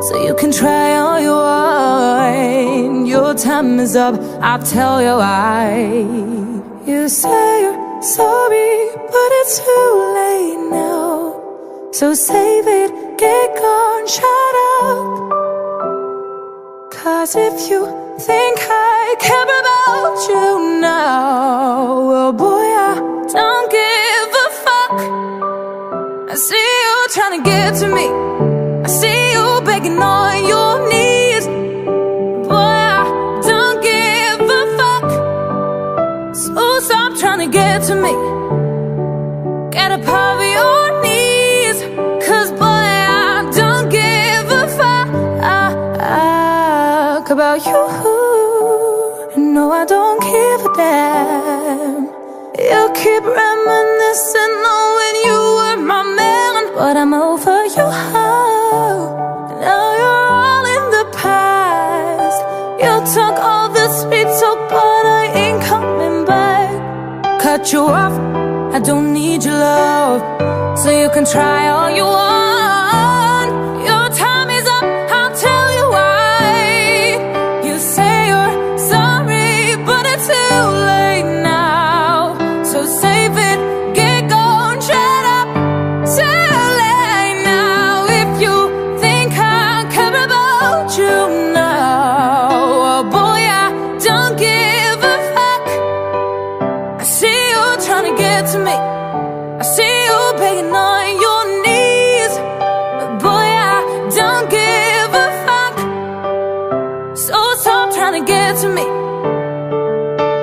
So you can try all you want. Your time is up, I'll tell you why. You say you're sorry, but it's too late now. So save it, get gone, shut up. Cause if you think I care about you now, well boy, I don't give a fuck. I see you trying to get to me, I see you begging on your knees. Boy, I don't give a fuck. So stop trying to get to me, get up off your knees. Cause boy, I don't give a fuck about you. No, I don't give a damn You keep reminiscing on when you were my man, but I'm over your heart. Now you're all in the past. You took all the sweet talk, but I ain't coming back. Cut you off, I don't need your love, so you can try all you want. Your time is up, I'll tell you why. You say you're sorry, but it's too late now. So save it, get going, shut up. Too late now. If you think I care about you now, oh boy, I don't give a fuck. I see you trying to get to me, I see you begging on your knees, but boy, I don't give a fuck. So stop trying to get to me,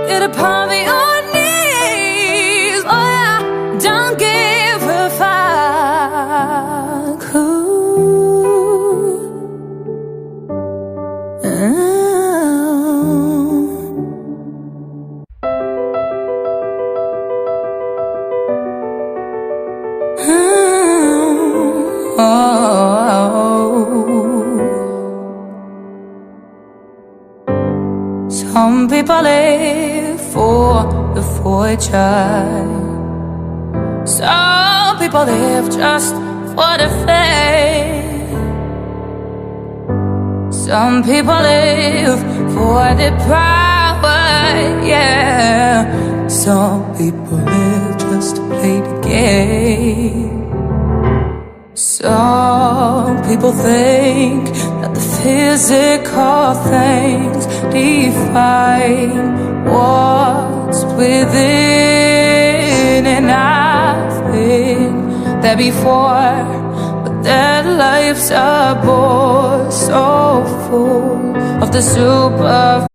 get upon your knees. Boy, I don't give a fuck. Some people live for the fortune, some people live just for the fame. Some people live for the power, yeah. Some people live just to play the game. Some people think that the physical things define what's within, and I've been there before, but that life's a bore so full of the super